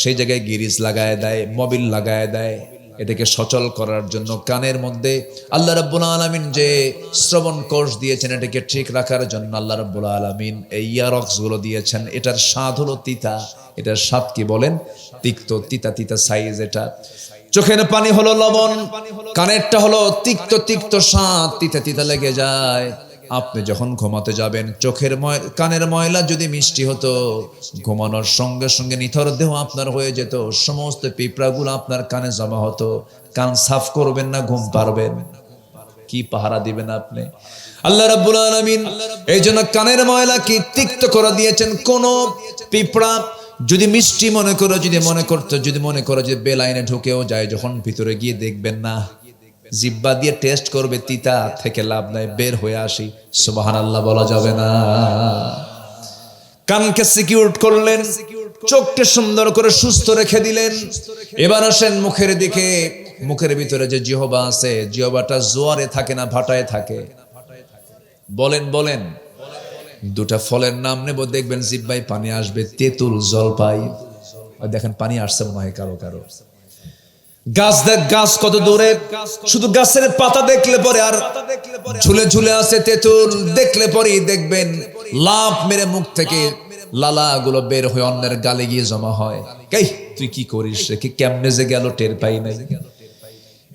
সেই জায়গায় গিরিজ লাগায় দেয়, মোবিল লাগায় দেয়, এটাকে সচল করার জন্য। কানের মধ্যে আল্লাহ রাব্বুল আলামিন যে শ্রবণ কোষ দিয়েছেন, এটাকে ঠিক রাখার জন্য আল্লাহ রাব্বুল আলামিন এই ইয়ারক্স গুলো দিয়েছেন। এটার স্বাদ হলো তিতা। এটার স্বাদ কি বলেন? তিক্ত, তিতা তিতা সাইজ। এটা চোখের পানি হলো লবণ, কানেরটা হলো তিক্ত তিক্ত স্বাদ, তিতা তিতা লেগে যায়। আপনি যখন ঘুমাতে যাবেন, কানের ময়লা যদি মিষ্টি হতো, ঘুমানোর সঙ্গে সঙ্গে নিথর দেহ আপনার হয়ে যেত, সমস্ত পিঁপড়াগুলো আপনার কানে জমা হতো। কান সাফ করবেন না, ঘুম পারবেন? কি পাহারা দিবেন আপনি? আল্লাহ রাব্বুল আলামিন এই জন্য কানের ময়লা কি তিক্ত করে দিয়েছেন। কোন পিঁপড়া যদি মিষ্টি যদি মনে করো যে বেলাইনে ঢুকেও যায়, যখন ভিতরে গিয়ে দেখবেন না, জিব্বা দিয়ে টেস্ট করবে, তিতা থেকে লাভ নাই, বের হয়ে আসি। সুবহানাল্লাহ বলা যাবে না। কানকে সিকিউর করলেন, চোখকে সুন্দর করে সুস্থ রেখে দিলেন। এবার আসেন মুখের দিকে। মুখের ভিতরে যে জিহ্বা আছে, জিহ্বাটা জোয়ারে থাকে না ভাটায় থাকে? বলেন। দুটা ফলের নাম নেব, দেখবেন জিহ্বায় পানি আসবে। তেঁতুল, জলপাই। দেখেন পানি আসছে মনে হয় কারো। গাছ কত দূরে, শুধু গাছের পাতা দেখলে পরে আর ঝুলে ঝুলে আছে তেঁতুল, দেখলে পরেই দেখবেন লাফ মেরে মুখ থেকে লালা গুলো বের হয়ে অন্যের গালে গিয়ে জমা হয়। তুই কি করিস রে, কেমনে যে গেল টের পাই নাই।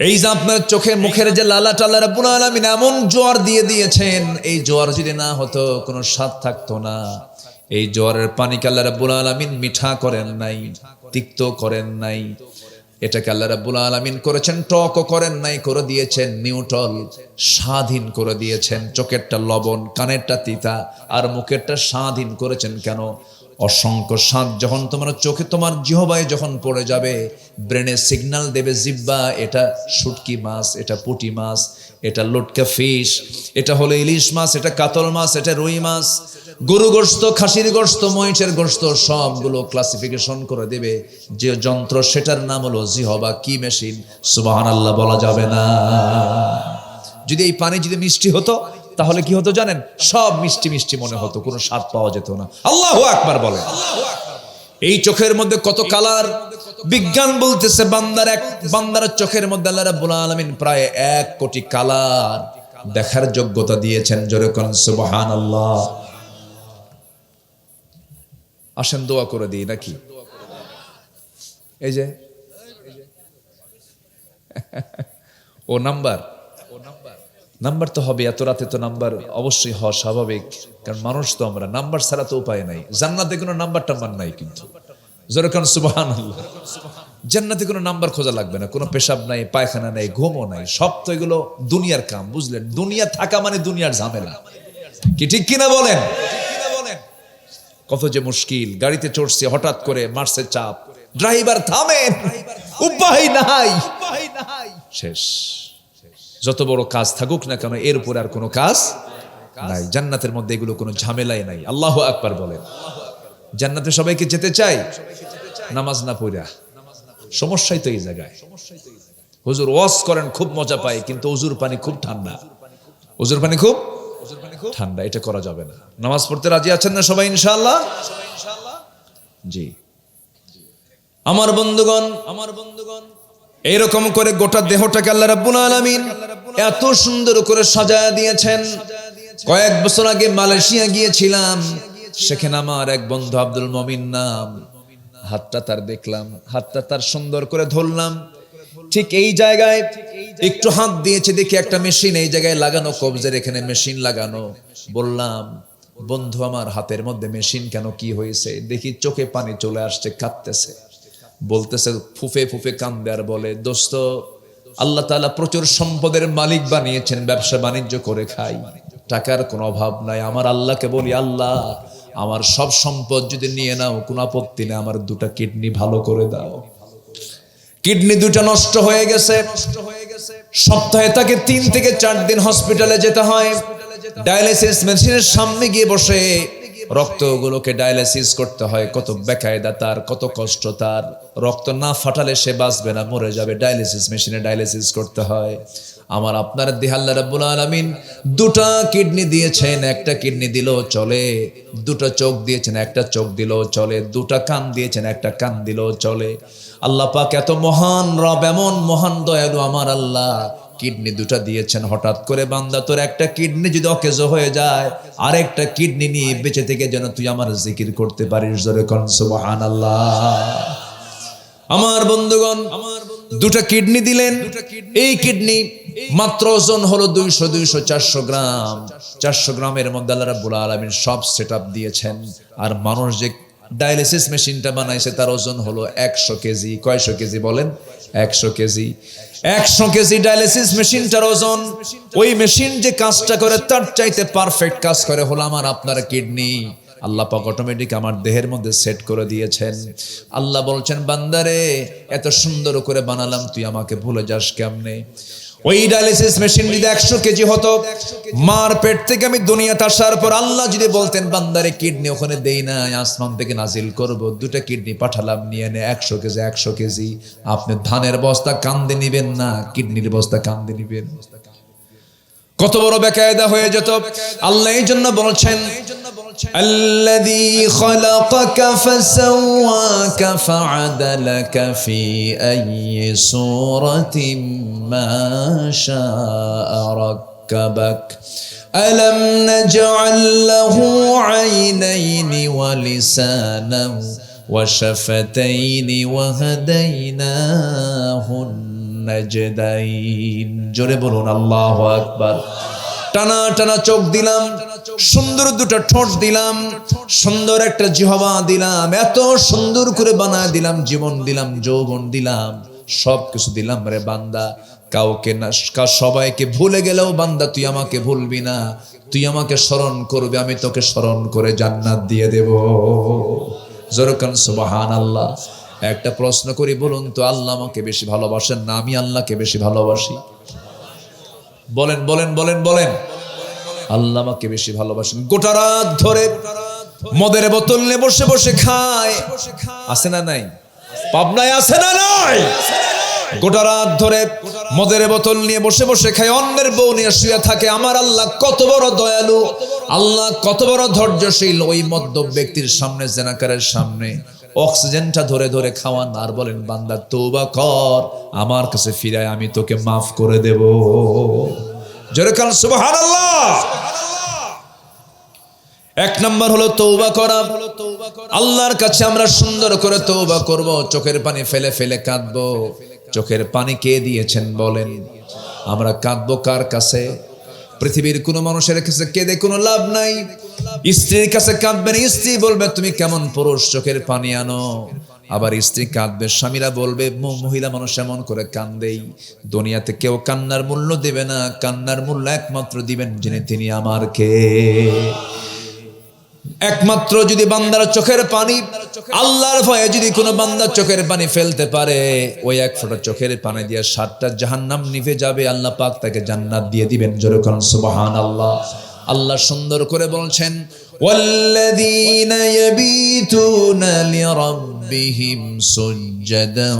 এই যে আপনার চোখে মুখের যে লালাটা আল্লাহ রাব্বুল আলামিন এমন জোয়ার দিয়ে দিয়েছেন, এই জোয়ার যদি না হতো কোনো স্বাদ থাকতো না। এই জোয়ারের পানিকে আল্লাহ রাব্বুল আলামিন মিঠা করেন নাই, তিক্ত করেন নাই। এটাকে আল্লাহ রাব্বুল আলামিন করেছেন টকও করেন নাই, করে দিয়েছেন নিউট্রাল, স্বাধীন করে দিয়েছেন। চোখেরটা লবণ, কানেরটা তিতা, আর মুখেরটা স্বাধীন করেছেন। কেন? অসংখ্য স্বাদ যখন তোমার চোখে, তোমার জিহ্বায় যখন পড়ে যাবে, ব্রেনে সিগন্যাল দেবে জিহ্বা, এটা শুটকি মাছ, এটা পুঁটি মাছ, এটা লটকা ফিশ, এটা হলো ইলিশ মাছ, এটা কাতল মাছ, এটা রুই মাছ, গরু গোশত, খাসির গোশত, মহিষের গোশত, সবগুলো ক্লাসিফিকেশন করে দেবে যে যন্ত্র, সেটার নাম হলো জিহ্বা। কি মেশিন? সুবহানাল্লাহ বলা যাবে না। যদি এই পানি যদি মিষ্টি হতো, তাহলে কি হতো জানেন? সব মিষ্টি মিষ্টি মনে হতো, কোনো স্বাদ পাওয়া যেত না। আল্লাহু আকবার বলেন। এই চোখের মধ্যে কত কালার! বিজ্ঞান বলতেছে বান্দার চোখের মধ্যে আল্লাহ রাব্বুল আলামিন প্রায় 1 কোটি কালার দেখার যোগ্যতা দিয়েছেন। জোরে কোন সুবহানাল্লাহ। আসেন দোয়া করে দিই নাকি? এই যে ও নাম্বার তো হবে, এত রাতে তো নাম্বার অবশ্যই হওয়া স্বাভাবিক, কারণ মানুষ তো আমরা, নাম্বার ছাড়া তো উপায় নাই। জান্নাতে কোনো নাম্বার নাই কিন্তু। জোরে কোন সুবহানাল্লাহ। জান্নাতে কোনো নাম্বার খোঁজা লাগবে না, কোনো পেশাব নাই, পায়খানা নাই, ঘুমও নাই, সব তো এগুলো দুনিয়ার কাম, বুঝলেন? দুনিয়া থাকা মানে দুনিয়ার ঝামেলা। কি ঠিক কিনা বলেন? কত যে মুশকিল। গাড়িতে চড়ছে, হঠাৎ করে মারছে চাপ, ড্রাইভার থামেন, উপায় নাই, শেষ। যত বড় কাজ থাকুক না কেন এর উপরে আর কোনো কাজ নাই। জান্নাতের মধ্যে এগুলো কোনো ঝামেলাই নাই। আল্লাহু আকবার বলেন। জান্নাতে সবাইকে যেতে চাই, নামাজ না পড়া সমস্যাই তো এই জায়গায়। হুজুর ওয়াজ করেন খুব মজা পায়, কিন্তু ওজুর পানি খুব ঠান্ডা, ওজুর পানি খুব ঠান্ডা, এটা করা যাবে না। নামাজ পড়তে রাজি আছেন না সবাই ইনশাআল্লাহ? জি আমার বন্ধুগণ, এইরকম করে গোটা দেহটাকে আল্লাহ রাব্বুল আলামিন এত সুন্দর করে সাজায়া দিয়েছেন। কয়েক বছর আগে মালয়েশিয়া গিয়েছিলাম, সেখানে আমার এক বন্ধু আব্দুল মমিন নাম, হাতটা তার দেখলাম, হাতটা তার সুন্দর করে ধরলাম, ঠিক এই জায়গায় একটু হাত দিয়েছে, দেখি একটা মেশিন এই জায়গায় লাগানো, কবজের এখানে মেশিন লাগানো। বললাম বন্ধু আমার হাতের মধ্যে মেশিন কেন, কি হয়েছে? দেখি চোখে পানি চলে আসছে, কাঁদতেছে, বলতেছে ফুফে ফুফে কান্দে আর বলে, দোস্ত আল্লাহ তাআলা প্রচুর সম্পদের মালিক বানিয়েছেন, ব্যবসা বাণিজ্য করে খাই, টাকার কোনো অভাব নাই। আমার আল্লাহকে বলি, আল্লাহ আমার সব সম্পদ যদি নিয়ে নাও কোনো আপত্তি নেই, আমার দুটা কিডনি ভালো করে দাও। কিডনি দুটা নষ্ট হয়ে গেছে, সপ্তাহে তাকে 3 থেকে 4 দিন হসপিটালে যেতে হয়। ডায়ালিসিস মেশিনের সামনে গিয়ে বসে রক্তগুলোকে ডায়ালিসিস করতে হয়। কত বেকায়দা তার, কত কষ্ট তার। রক্ত না ফাটালে সে বাঁচবে না, মরে যাবে। ডায়ালিসিস মেশিনে ডায়ালিসিস করতে হয়। আমার আপনার দেহে আল্লাহ রাব্বুল আলামিন দুটা কিডনি দিয়েছেন, একটা কিডনি দিলেও চলে। দুটো চোখ দিয়েছেন, একটা চোখ দিলেও চলে। দুটা কান দিয়েছেন, একটা কান দিলেও চলে। আল্লাহ পাক এত মহান রব, এমন মহান দয়ালু আমার আল্লাহ, কিডনি দুটা দিয়েছেন। হঠাৎ করে বান্দা তোর একটা কিডনি যদি অকেজো হয়ে যায়, আরেকটা কিডনি নিয়ে বেঁচে থেকে যেন তুই আমার জিকির করতে পারিস। জোরে কোন সুবহানাল্লাহ। আমার বন্ধুগণ, দুটা কিডনি দিলেন। এই কিডনি মাত্র ওজন হলো 200-400 গ্রাম। 400 গ্রামের মধ্যে আল্লাহ রাব্বুল আলামিন সব সেটআপ দিয়েছেন। আর মানুষ যে ডায়ালিসিস মেশিনটা বানাইছে তার ওজন হলো 100 কেজি। কয়শো কেজি বলেন? 100 কেজি। 100 কেজি ডায়ালিসিস মেশিনটার ওজন। ওই মেশিন যে কাজটা করে তার চাইতে পারফেক্ট কাজ করে হলো আমার আপনার কিডনি। আল্লাহ পাক অটোমেটিক আমার দেহের মধ্যে সেট করে দিয়েছেন। আল্লাহ বলছেন, বান্দারে এত সুন্দর করে বানালাম, তুই আমাকে ভুলে যাস কেমনে? ওই ডায়ালিসিস মেশিন যদি 100 কেজি হতো, মার পেট থেকে আমি দুনিয়াতে আসার পর আল্লাহ যদি বলতেন, বান্দারে কিডনি ওখানে দেই না, আসমান থেকে নাজিল করব, দুটা কিডনি পাঠালাম, নিয়ে নে 100 কেজি। 100 কেজি আপনি ধানের বস্তা কান্দে নিবেন না, কিডনির বস্তা কান্দে নিবেন। কত বড় বেকায়দা হয়ে যেত। আল্লাহ এই জন্য বলছেন, আল্লাযী খালাকাকা ফাসাওয়াকা ফাআদালাকা ফি আইয়ি সূরাতিন মা শাআ রাক্কাবাক আলাম নাজআল লাহু আইনাইনি ওয়া লিসানান ওয়া শাফাতাইনি ওয়া হাদাইনাহুন নাজদাইন। জোরে বলুন আল্লাহু আকবার। টানা টানা চোখ দিলাম, সুন্দর দুটো ঠোঁট দিলাম, সুন্দর একটা জিহ্বা দিলাম, এত সুন্দর করে বানায় দিলাম, জীবন দিলাম, যৌবন দিলাম, সব কিছু দিলাম। রে বান্দা, কাউকে না সবাইকে ভুলে গেলেও বান্দা তুই আমাকে ভুলবি না, তুই আমাকে স্মরণ করবি, আমি তোকে স্মরণ করে জান্নাত দিয়ে দেব। জোরে কান সুবহানাল্লাহ। একটা প্রশ্ন করি, বলুন তো, আল্লাহ আমাকে বেশি ভালোবাসেন না আমি আল্লাহকে বেশি ভালোবাসি? বলেন বলেন বলেন বলেন। আল্লাহ আমাকে বেশি ভালোবাসেন। গোটা রাত ধরে মদের বোতল নিয়ে বসে বসে খায়, আছে না নাই? পাবনায় আছে না নাই? গোটা রাত ধরে মদের বোতল নিয়ে বসে বসে খায়, অন্যের বউ নিয়ে শুয়ে থাকে। আমার আল্লাহ কত বড় দয়ালু, আল্লাহ কত বড় ধৈর্যশীল। ওই মদ্যপ ব্যক্তির সামনে, জেনাকারের সামনে অক্সিজেনটা ধরে ধরে খাওয়ান, আর বলেন, বান্দা তওবা কর, আমার কাছে ফিরায়, আমি তোকে মাফ করে দেব। জোরে কান সুবহানাল্লাহ। এক নাম্বার হলো তওবা করা। আল্লাহর কাছে আমরা সুন্দর করে তওবা করব, চোখের পানি ফেলে ফেলে কাঁদবো। চোখের পানি কে দিয়েছেন বলেন? আমরা কাঁদবো কার কাছে? পৃথিবীর কোন মানুষের কাছে কেঁদে কোনো লাভ নাই। স্ত্রীর কাছে কাঁদবেন, স্ত্রী বলবে তুমি কেমন পুরুষ, চোখের পানি আনো। আবার স্ত্রী কাঁদবে, স্বামীরা বলবে মহিলা মানুষ এমন করে কান্দেই। দুনিয়াতে কেউ কান্নার মূল্য দেবে না, কান্নার মূল্য একমাত্র দিবেন যিনি, তিনি আমার কে। একমাত্র যদি বান্দার চোখের পানি, আল্লাহর ভয়ে যদি কোনো বান্দার চোখের পানি ফেলতে পারে, ওই এক ফোঁটা চোখের পানি দিয়ে 7টা জাহান্নাম নিভে যাবে, আল্লাহ পাক তাকে জান্নাত দিয়ে দিবেন। জোরে করুন সুবহানাল্লাহ। আল্লাহ সুন্দর করে বলছেন, ওয়াল্লাযীনা ইয়াবিতুনা লিরাব্বিহিম সুজদান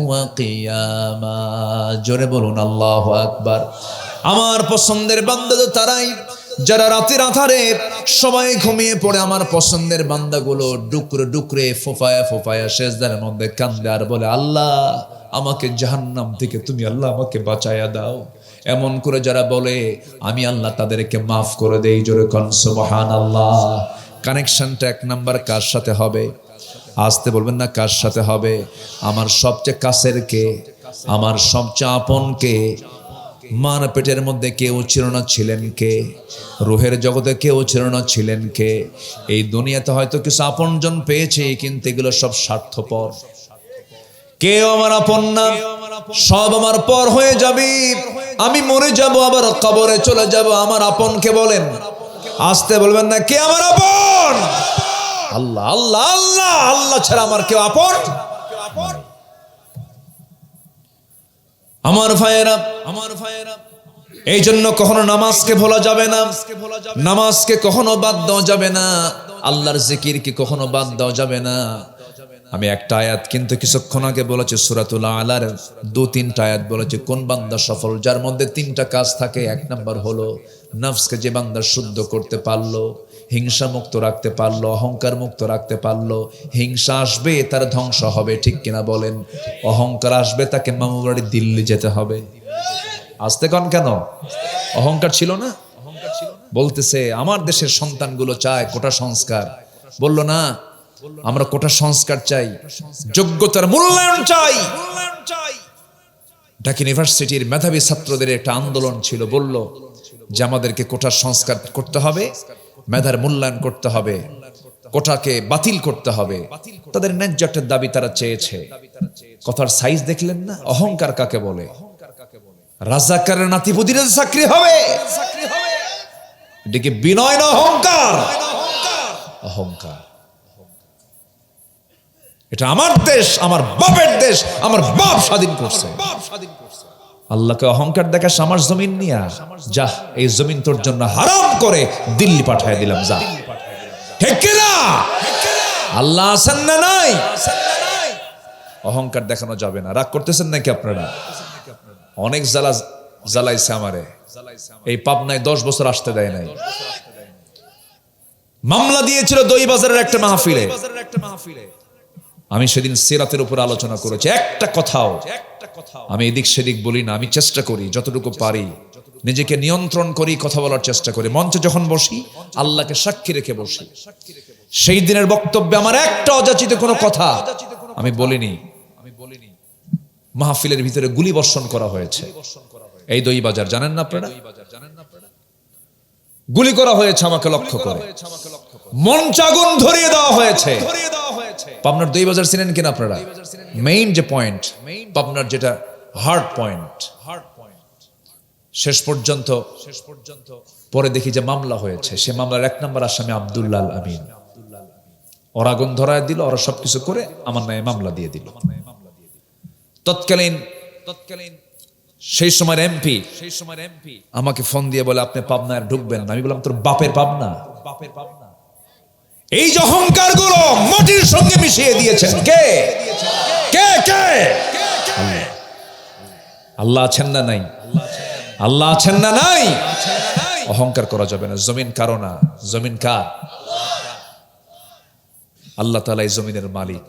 ওয়া কিয়ামা। জোরে বলুন আল্লাহু আকবার। আমার পছন্দের বান্দা তো তারাই যারা রাতের আধারে সবাই ঘুমিয়ে পড়ে আমার পছন্দের বান্দাগুলো ডুকরে ডুকরে ফোফায়া ফোফায়া সেজদার মধ্যে কান্দে আর বলে, আল্লাহ আমাকে জাহান্নাম থেকে তুমি আল্লাহ আমাকে বাঁচায়া দাও। এমন করে যারা বলে, আমি আল্লাহ তাদেরকে মাফ করে দেই। জোরে কোন সুবহানাল্লাহ। কানেকশনটা 1 নাম্বার কার সাথে হবে? আসতে বলবেন না, কার সাথে হবে? আমার সবচেয়ে কাছের কে, আমার সবচেয়ে আপন কে? মার পেটের মধ্যে কেউ ছিল না, ছিলেন কে? রুহের জগতে কেউ ছিল না, ছিলেন কে? এই দুনিয়াতে হয়তো কিছু আপনজন পেয়েছে, কিন্তু এগুলো সব স্বার্থপর। কেউ আমার আপন না, সব আমার পর হয়ে যাবে। আমি মরে যাব, আবার কবরে চলে যাব। আমার আপন কে বলেন? আসতে বলবেন না, কে আমার আপন? আল্লাহ আল্লাহ আল্লাহ। আল্লাহ ছাড়া আমার কেউ আপন? আমার ভাইয়েরা, এই জন্য কখনো নামাজকে ভোলা যাবে না, নামাজকে কখনো বাদ দেওয়া যাবে না, আল্লাহর জিকিরকে কখনো বাদ দেওয়া যাবে না। আমি একটা আয়াত কিন্তু কিছুক্ষণ আগে বলেছি, সূরাতুল আলার 2-3টা আয়াত বলেছি, কোন বান্দা সফল? যার মধ্যে 3টা কাজ থাকে। 1 নাম্বার হলো নফসকে যে বান্দা শুদ্ধ করতে পারলো, হিংসা মুক্ত রাখতে পারলো, অহংকার মুক্ত রাখতে পারলো। হিংসা আসবে তার ধ্বংস হবে, ঠিক কিনা বলেন? অহংকার আসবে তাকে মামুবাড়ি দিল্লি যেতে হবে। আসতে কন কেন? অহংকার ছিল না? বলতেছে আমার দেশের সন্তানগুলো চায় কোটা সংস্কার। বললো না, আমরা কোটা সংস্কার চাই, যোগ্যতার মূল্যায়ন চাই। ঢাকা ইউনিভার্সিটির মেধাবী ছাত্রদের একটা আন্দোলন ছিল, বলল যে আমাদেরকে কোটা সংস্কার করতে হবে, মেধার মূল্যায়ন করতে হবে, কোটাকে বাতিল করতে হবে। তাদের ন্যায্য একটা দাবি তারা চেয়েছে। কথার সাইজ দেখলেন না? অহংকার কাকে বলে? রাজাকারের নাতিপুতির চাকরি হবে, এটাকে বিনয় না অহংকার? অহংকার। এটা আমার দেশ, আমার বাপের দেশ, আমার বাপ স্বাধীন করছে। আল্লাহকে অহংকার দেখাস আমার জমিন নিয়া, যা এই জমিন তোর জন্য হারাম করে দিল্লি পাঠায় দিলাম, যা। ঠিক কিনা? আল্লাহ আছেন না নাই? অহংকার দেখানো যাবে না। রাগ করতেছেন নাকি আপনারা? অনেক জ্বালাইছে আমারে। এই পাবনায় 10 বছর আসতে দেয় নাই। মামলা দিয়েছিল দইবাজারের একটা মাহফিলে। আমি সেদিন সিরাতের উপর আলোচনা করেছি। একটা কথাও আমি এদিক সেদিক বলি না। আমি চেষ্টা করি যতটুকু পারি, নিজেকে নিয়ন্ত্রণ করি, কথা বলার চেষ্টা করি। মঞ্চে যখন বসি আল্লাহকে সাক্ষী রেখে বসি। সেই দিনের বক্তব্যে আমার একটা অযাচিত কোনো কথা আমি বলিনি। মাহফিলের ভিতরে গুলি বর্ষণ করা হয়েছে। এই দইবাজার জানেন না আপনারা? গুলি করা হয়েছে আমাকে লক্ষ্য করে, মঞ্চ আগুন ধরিয়ে দেওয়া হয়েছে। পাবনার দইবাজার চিনেন কিনা আপনারা? মেইন যে পয়েন্ট, পাবনার যেটা হার্ড পয়েন্ট, শেষ পর্যন্ত পরে দেখি যে মামলা হয়েছে। সে মামলার 1 নম্বর আসামি আব্দুল্লাহ আমিন। ওরা আগুন ধরায় দিল, ওরা সবকিছু করে আমার নামে মামলা দিয়ে দিল। তৎকালীন সেই সময় এমপি আমাকে ফোন দিয়ে বলে, আপনি পাবনায় ঢুকবেন না। আমি বললাম, তোর বাপের পাবনা? এই যে অহংকার গুলো মাটির সঙ্গে মিশিয়ে দিয়েছেন কে? কে কে? আল্লাহ আছেন না নাই? আল্লাহ আছেন না নাই? অহংকার করা যাবে না। জমিন কারো না, জমিন কার? আল্লাহ তাআলা এই জমিনের মালিক।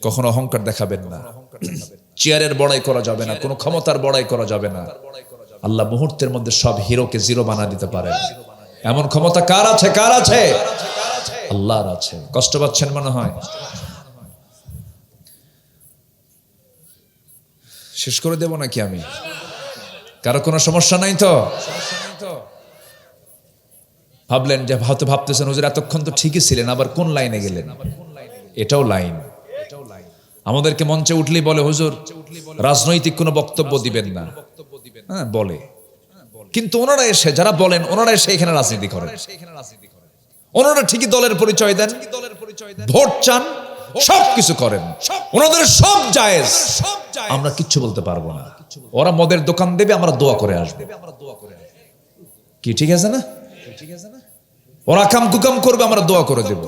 কখনো অহংকার দেখাবেন না। চেয়ারের বড়াই করা যাবে না, কোনো ক্ষমতার বড়াই করা যাবে না। আল্লাহ মুহূর্তের মধ্যে সব হিরোকে জিরো বানা দিতে পারেন। এমন ক্ষমতা কার আছে? কার আছে? আল্লাহর আছে। কষ্ট পাচ্ছেন মনে হয়? শেষ করে দেব নাকি আমি? কারো কোনো সমস্যা নাই তো? ভাবলেন যে হয়তো ভাবতেছেন হুজুর এতক্ষণ তো ঠিকই ছিলেন, আবার কোন লাইনে গেলেন? এটাও লাইন। আমাদেরকে মঞ্চে উঠলেই বলে হুজুর রাজনৈতিক কোনো বক্তব্য দিবেন না, হ্যাঁ বলে। কিন্তু ওনারা এসে, যারা বলেন ওনারা এসে এখানে রাজনীতি করেন। ওনারা ঠিকই দলের পরিচয় দেন, ভোট চান, সবকিছু করেন, ওনাদের সব জায়েজ, আমরা কিচ্ছু বলতে পারবো না। ওরা মদের দোকান দেবে, আমরা দোয়া করে আসবো, কি ঠিক আছে না? ওরা কাম কুকাম করবে, আমরা দোয়া করে দেব।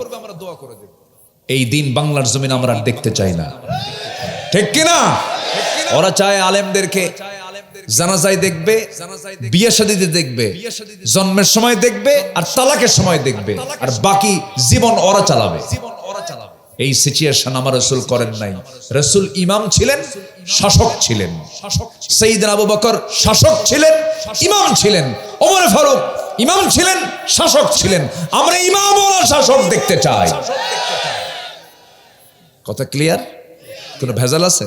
এই দিন বাংলার জমিন আমরা আর দেখতে চাই না, ঠিক কিনা? ওরা চায় আলেমদেরকে জানাজায় দেখবে, বিয়ে শাদীতে দেখবে, জন্মের সময় দেখবে, আর তালাকের সময় দেখবে, আর বাকি জীবন ওরা চালাবে। এই সিচুয়েশন আমার রাসূল করেন নাই। রাসূল ইমাম ছিলেন, শাসক ছিলেন। সাইয়েদনা আবু বকর শাসক ছিলেন, ইমাম ছিলেন। ওমর ফারুক ইমাম ছিলেন, শাসক ছিলেন। আমরা ইমাম ওরা শাসক দেখতে চাই। কথা ক্লিয়ার? কোনো ভেজাল আছে?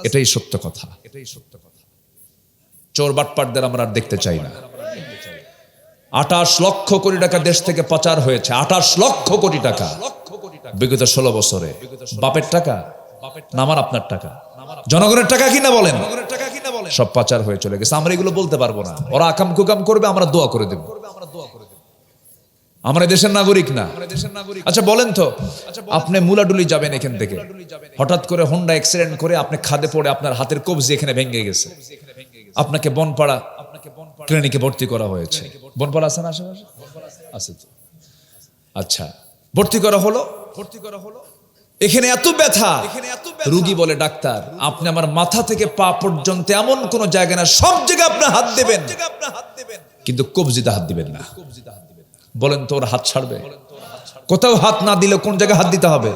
এটাই সত্য কথা। চোর বাটপাটদের আমরা আর দেখতে চাই না। 28 লক্ষ কোটি টাকা দেশ থেকে পাচার হয়েছে, 28 লক্ষ কোটি টাকা বিগত 16 বছরে। বাপের টাকা না আমার আপনার টাকা, জনগণের টাকা কিনা বলেন, সব পাচার হয়ে চলে গেছে। আমরা এগুলো বলতে পারবো না। ওরা আকাম কুকাম করবে, আমরা দোয়া করে দেব। আমরা দেশের নাগরিক না। আচ্ছা বলেন তো, আপনি মুলাডুলি যাবেন এখান থেকে, হঠাৎ করে হোন্ডা অ্যাক্সিডেন্ট করে আপনি খাদে পড়ে আপনার হাতের কবজি এখানে ভেঙে গেছে, আপনাকে বনপাড়া ক্লিনিকে ভর্তি করা হয়েছে। বনপাড়া আছে না আশেপাশে? আছে তো। আচ্ছা, ভর্তি করা হলো, এখানে এত ব্যথা, রোগী বলে ডাক্তার আপনি আমার মাথা থেকে পা পর্যন্ত এমন কোন জায়গা না, সব জায়গায় আপনি হাত দেবেন, কিন্তু কবজিতে হাত দিবেন না। বলেন তো ওর হাত ছাড়বে? কোথাও হাত না দিলে কোন জায়গায় হাত দিতে হবে?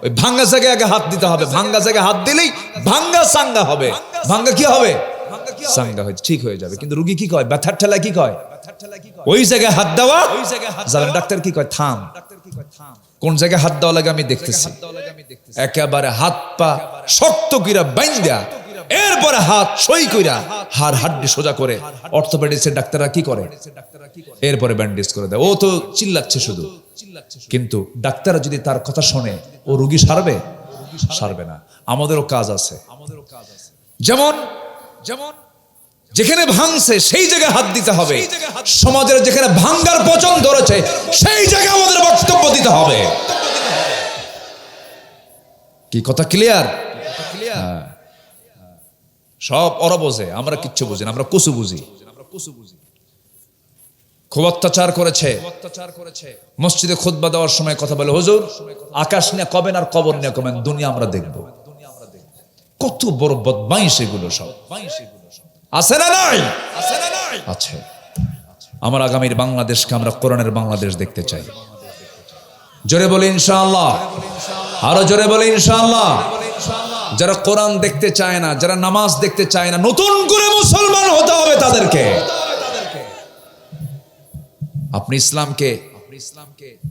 ওই ভাঙ্গা জায়গায় আগে হাত দিতে হবে। ভাঙ্গা জায়গায় হাত দিলেই ভাঙ্গা সাঙ্গা হবে। ভাঙ্গা কি হবে? সাঙ্গা হয়ে ঠিক হয়ে যাবে। কিন্তু রোগী কি কয়? ব্যথার ঠেলায় কি কয়? ওই জায়গায় হাত দেওয়া, জানেন ডাক্তার কি কয়? থাম। কোন জায়গায় হাত দেওয়া লাগে আমি দেখতেছি। একেবারে হাত পা শক্ত কইরা বাইন্দা, এরপরে হাত সই কইরা হাড় হাড্ডি সোজা করে অর্থোপেডিক্সের ডাক্তাররা কি করে? এরপরে ব্যান্ডেজ করে দেয়। ও তো চিল্লাচ্ছে শুধু, কিন্তু ডাক্তাররা যদি তার কথা শোনে, ও রোগী সারবে? সারবে না। আমাদেরও কাজ আছে। যেমন যেখানে ভাঙছে সেই জায়গায় হাত দিতে হবে। সমাজের যেখানে ভাঙ্গার পচন ধরেছে সেই জায়গায় আমাদের বক্তব্য দিতে হবে। কি কথা ক্লিয়ার? সব ওরা বোঝে, আমরা কিচ্ছু বুঝি না, আমরা কুসু বুঝি। খুব অত্যাচার করেছে। মসজিদে খুতবা দেওয়ার সময় কথা বলে, হুজুর আকাশ নিয়ে কবেন আর কবর নিয়ে কবেন, দুনিয়া আমরা দেখব। কত বড় বদমাইশ এগুলো সব। আছে না নাই? আছে। আমার আগামীর বাংলাদেশকে আমরা কোরআনের বাংলাদেশ দেখতে চাই। জোরে বলি ইনশাআল্লাহ। আরো জোরে বলি ইনশাআল্লাহ। যারা কোরআন দেখতে চায় না, যারা নামাজ দেখতে চায় না, নতুন করে মুসলমান হতে হবে তাদেরকে। আপনি ইসলামকে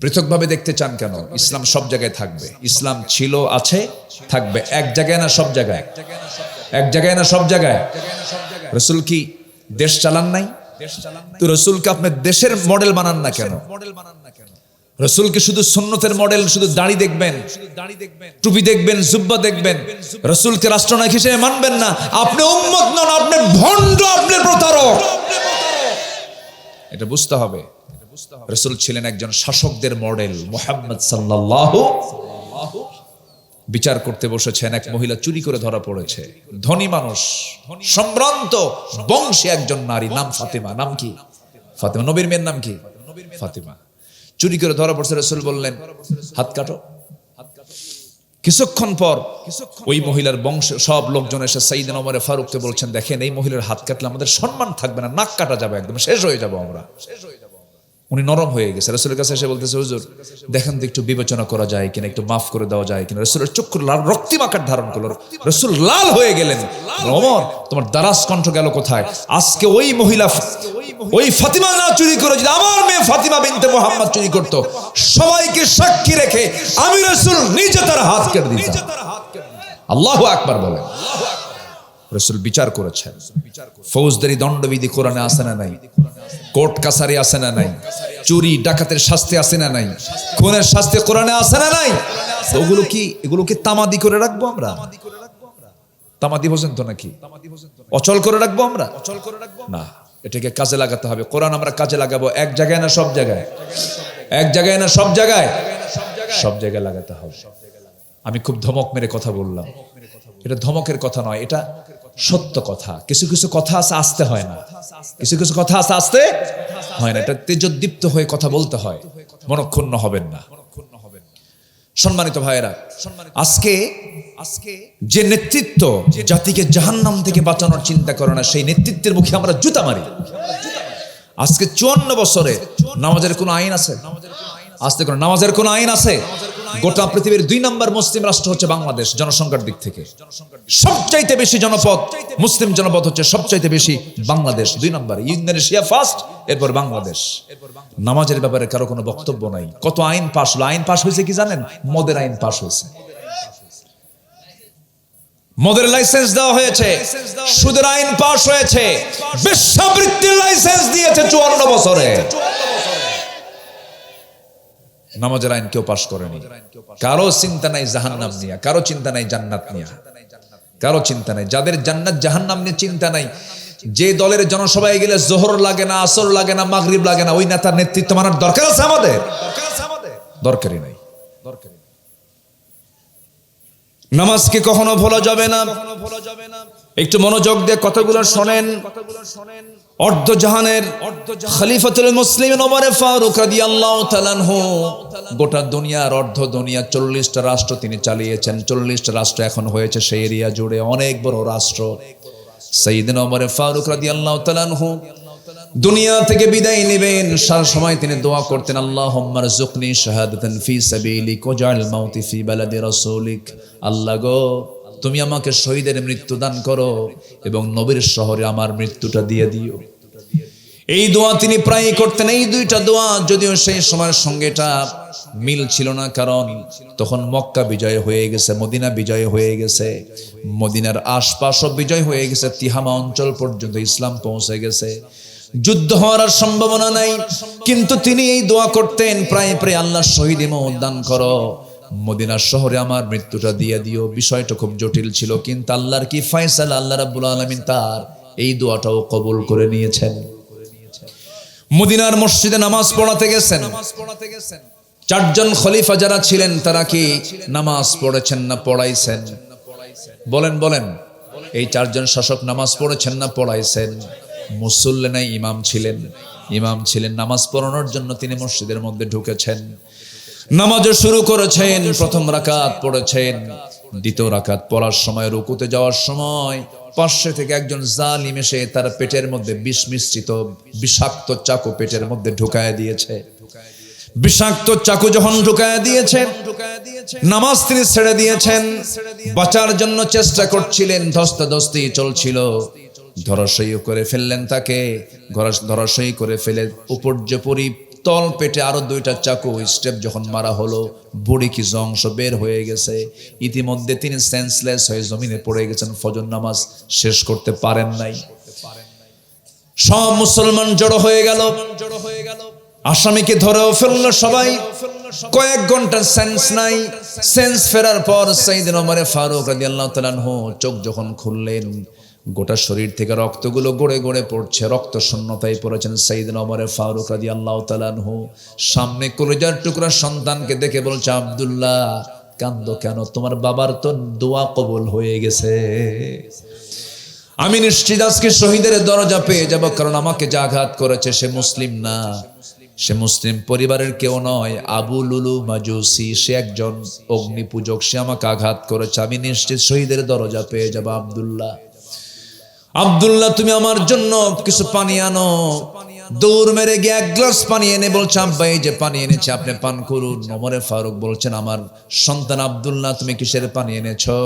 পৃথকভাবে দেখতে চান কেন? ইসলাম সব জায়গায় থাকবে। ইসলাম ছিল, আছে, থাকবে। এক জায়গায় না সব জায়গায়? এক জায়গায় না সব জায়গায়? রাসূল কি দেশ চালান নাই? তো রাসূলকে আপনি দেশের মডেল বানান না কেন? রাসূলকে শুধু সুন্নতের মডেল, শুধু দাড়ি দেখবেন, টুপি দেখবেন, জুব্বা দেখবেন, রাসূলকে রাষ্ট্রনায়ক হিসেবে মানবেন না। আপনি উম্মত নন, আপনি ভণ্ড, আপনি প্রতারক। এটা বুঝতে হবে। রাসূল ছিলেন একজন শাসকদের মডেল। মুহাম্মদ সাল্লাল্লাহু বিচার করতে বসেছেন, এক মহিলা চুরি করে ধরা পড়েছে। ধনী মানুষ, সম্ভ্রান্ত বংশী একজন নারী, নাম ফাতেমা। নাম কি? ফাতেমা। নবীর মেয়ের নাম কি? ফাতেমা। চুরি করে ধরা পড়ছে। রাসূল বললেন হাত কাটো। কিছুক্ষণ পর ওই মহিলার বংশ সব লোকজন এসে সাইয়েদনা ওমর ফারুককে বলছেন, দেখেন এই মহিলার হাত কাটলে আমাদের সম্মান থাকবে না, নাক কাটা যাবে, একদম শেষ হয়ে যাব আমরা। উনি নরম হয়ে গেছে। রাসূলের কাছে এসে বলতেছে, হুজুর দেখেন তো একটু বিবেচনা করা যায় কিনা, একটু মাফ করে দেওয়া যায় কিনা। রাসূলের চক্ষু লাল রক্তিম আকার ধারণ করলো। রাসূল লাল হয়ে গেলেন। ওমর তোমার দারাজ কণ্ঠ গেল কোথায়? আজকে ওই মহিলা, ওই ফাতিমা না চুরি করে যদি আমার মেয়ে ফাতিমা বিনতে মুহাম্মদ চুরি করত, সবাইকে সাক্ষী রেখে আমি রাসূল নিজে তার হাত কেটে দিতাম। আল্লাহু আকবার বলেন। রাসূল বিচার করেছেন। ফৌজদারি দণ্ডবিধি কোরআনে আছে না নাই? কোর্ট কাছারি আছে না নাই? চুরি ডাকাতের শাস্তি আছে না নাই? খুনের শাস্তি কোরআনে আছে না নাই? এগুলো কি তামাদি করে রাখবো আমরা? তামাদি বোঝেন তো নাকি? অচল করে রাখবো আমরা? না, এটাকে কাজে লাগাতে হবে। কোরআন আমরা কাজে লাগাবো এক জায়গায় না সব জায়গায়? এক জায়গায় না সব জায়গায়? সব জায়গায় লাগাতে হবে। আমি খুব ধমক মেরে কথা বললাম, এটা ধমকের কথা নয়, এটা সত্য কথা। কিছু কিছু কথা আছে আসতে হয় না, কিছু কিছু কথা আছে আসতে হয় না, এটা তেজোদ্দীপ্ত হয়ে কথা বলতে হয়, মনক্ষুণ্ণ হবেন না। সম্মানিত ভাইয়েরা, আজকে যে নেতৃত্ব জাতিকে জাহান্নাম থেকে বাঁচানোর চিন্তা করে না, সেই নেতৃত্বের মুখে আমরা জুতা মারি। আজকে 54 বছরে নামাজের কোন আইন আছে? আজকে কোন নামাজের কোন আইন আছে? গোটা পৃথিবীর 2 নম্বর মুসলিম রাষ্ট্র হচ্ছে বাংলাদেশ জনসংখ্যার দিক থেকে। সবচাইতে বেশি জনপদ, মুসলিম জনপদ হচ্ছে সবচাইতে বেশি বাংলাদেশ 2 নম্বর, ইন্দোনেশিয়া ফার্স্ট, এরপর বাংলাদেশ। নামাজের ব্যাপারে কারো কোনো বক্তব্য নাই। কত আইন পাস হলো? আইন পাস হয়েছে কি জানেন? মদের আইন পাস হয়েছে, মদের লাইসেন্স দেওয়া হয়েছে, সুদের আইন পাস হয়েছে, বেশ্যাবৃত্তির লাইসেন্স দিয়েছে 54 বছরে। নামাজের আইন কেউ পাস করেনি। কারো চিন্তা নাই জাহান্নাম নিয়ে, কারো চিন্তা নাই জান্নাত নিয়ে, কারো চিন্তা নাই। যাদের জান্নাত জাহান্নাম নিয়ে চিন্তা নাই, যে দলের জনসভায় গেলে জোহর লাগে না, আসর লাগে না, মাগরিব লাগে না, ওই নেতার নেতৃত্ব মানার দরকার আছে আমাদের? দরকারই নাই। নামাজকে কখনো ভোলা যাবে না। একটু মনোযোগ দিয়ে কথাগুলো শোনেন। অর্ধজাহানের খলিফাতুল মুসলিমিন ওমর ফারুক রাদিয়াল্লাহু তাআলা আনহু গোটা দুনিয়ার অর্ধ দুনিয়া 40টা রাষ্ট্র তিনি চালিয়েছেন। 40টা রাষ্ট্র এখন হয়েছে সেই এরিয়া জুড়ে, অনেক বড় রাষ্ট্র। সাইয়েদনা ওমর ফারুক রাদিয়াল্লাহু তাআলা আনহু দুনিয়া থেকে বিদায় নেবেন, সারা সময় তিনি দোয়া করতেন, আল্লাহুম্মা রযুকনি শাহাদাতান ফি সাবিলিক ওয়াজআল মাউতি ফি বালাদি রাসূলিক। আল্লাহ গো, তুমি আমাকে শহীদের মৃত্যু দান করো এবং নবীর শহরে আমার মৃত্যুটা দিয়ে দিও। এই দোয়া তিনি প্রায় করতেন। এই 2টা দোয়া, যদিও সেই সময়ের সঙ্গে এটা মিল ছিল না, কারণ তখন মক্কা বিজয় হয়ে গেছে, মদিনা বিজয় হয়ে গেছে, মদিনার আশপাশও বিজয় হয়ে গেছে, তিহামা অঞ্চল পর্যন্ত ইসলাম পৌঁছে গেছে, যুদ্ধ হওয়ার আর সম্ভাবনা নাই। কিন্তু তিনি এই দোয়া করতেন প্রায় প্রায়, আল্লাহ শহীদ মওত দান করো, মদিনার শহরে আমার মৃত্যুটা দিয়ে দিও। বিষয়টা খুব জটিল ছিল, কিন্তু আল্লাহর কি ফয়সালা, আল্লাহ রাব্বুল আলামিন তার এই দোয়াটাও কবুল করে নিয়েছেন। মদিনার মসজিদে নামাজ পড়াতে গেছেন। 4 জন খলিফা যারা ছিলেন তারা কি নামাজ পড়েছেন না পড়াইছেন? বলেন বলেন। এই 4 জন শাসক নামাজ পড়েছেন না পড়াইছেন? মুসল্লি নাই, ইমাম ছিলেন। ইমাম ছিলেন, নামাজ পড়ানোর জন্য তিনি মসজিদের মধ্যে ঢুকেছেন, নামাজ শুরু করেছেন। প্রথম রাকাত পড়েছেন, দ্বিতীয় রাকাত পড়ার সময় রুকুতে যাওয়ার সময় পাশে থেকে একজন জালিম এসে তার পেটের মধ্যে বিষ মিশ্রিত বিষাক্ত চাকু পেটের মধ্যে ঢুকায় দিয়েছে। বিষাক্ত চাকু যখন ঢুকায় দিয়েছে, নামাজ তিনি ছেড়ে দিয়েছেন, বাঁচার জন্য চেষ্টা করছিলেন, ধস্তাধস্তি চলছিল। ধরাশয়ী করে ফেললেন তাকে, ধরাশয়ী করে ফেলে উপর্যপরি তল পেটে আরো 2টা চাকু স্টেপ যখন মারা হলো, বুড়ি কিছু অংশ বের হয়ে গেছে। ইতিমধ্যে তিনি সেন্সলেস হয়ে জমিনে পড়ে গেছেন, ফজর নামাজ শেষ করতে পারেন নাই। সব মুসলমান জড়ো হয়ে গেল, আসামিকে ধরেও ফেললো সবাই। কয়েক ঘন্টা সেন্স নাই। সেন্স ফেরার পর সাইয়েদনা ওমর ফারুক রাদিয়াল্লাহু তাআলা আনহু চোখ যখন খুললেন, গোটা শরীর থেকে রক্তগুলো গড়ে গড়ে পড়ছে, রক্ত শূন্যতায় পড়েছেন সাইয়েদনা ওমর ফারুক রাদিয়াল্লাহু তাআলা আনহু। সামনে কলিজার টুকরা সন্তানকে দেখে বলছে, আব্দুল্লাহ কান্দো কেন? তোমার বাবার তো দোয়া কবুল হয়ে গেছে। আমি নিশ্চিত আজকে শহীদের দরজা পেয়ে যাব, কারণ আমাকে যে আঘাত করেছে সে মুসলিম না, সে মুসলিম পরিবারের কেউ নয়। আবু লুলু মাজুসি, সে একজন অগ্নি পূজক, সে আমাকে আঘাত করেছে। আমি নিশ্চিত শহীদের দরজা পেয়ে যাব। আব্দুল্লাহ, আব্দুল্লাহ তুমি আমার জন্য কিছু পানি আনো। দৌড় মেরে গিয়ে 1 গ্লাস পানি এনে বলছে, আব্বা এই যে পানি এনেছে, আপনি পান করুন। ওমর ফারুক বলছেন, আমার সন্তান আব্দুল্লাহ তুমি কিসের পানি এনেছো?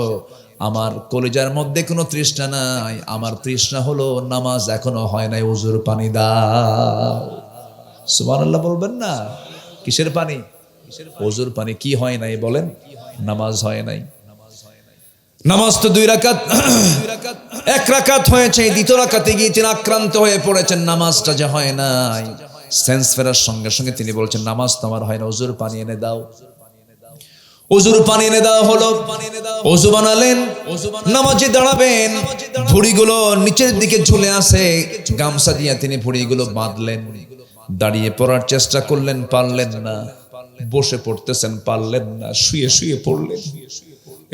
আমার কলিজার মধ্যে কোনো তৃষ্ণা নাই, আমার তৃষ্ণা হলো নামাজ এখনো হয় নাই, ওযুর পানি দাও। সুবহানাল্লাহ বলবেন না? কিসের পানি? ওযুর পানি। কি হয় নাই বলেন? নামাজ হয় নাই। নামাজ তো 2 রাকাত, 1 রাকাত হয়েছে, দ্বিতীয় রাকাতে গিয়ে তিনি আক্রান্ত হয়ে পড়েছেন, নামাজটা যে হয় নাই। সেন্স ফেরার সঙ্গে সঙ্গে তিনি বলছেন, নামাজ তো আমার হয় না, ওযুর পানি এনে দাও। ওযুর পানি এনে দেওয়া হলো, ওযু বানালেন, নামাজে দাঁড়াবেন, ভুঁড়িগুলো নিচের দিকে ঝুলে আসে, গামছা দিয়ে তিনি ভুঁড়িগুলো বাঁধলেন। দাঁড়িয়ে পড়ার চেষ্টা করলেন, পারলেন না। বসে পড়তেছেন, পারলেন না, শুয়ে শুয়ে পড়লেন।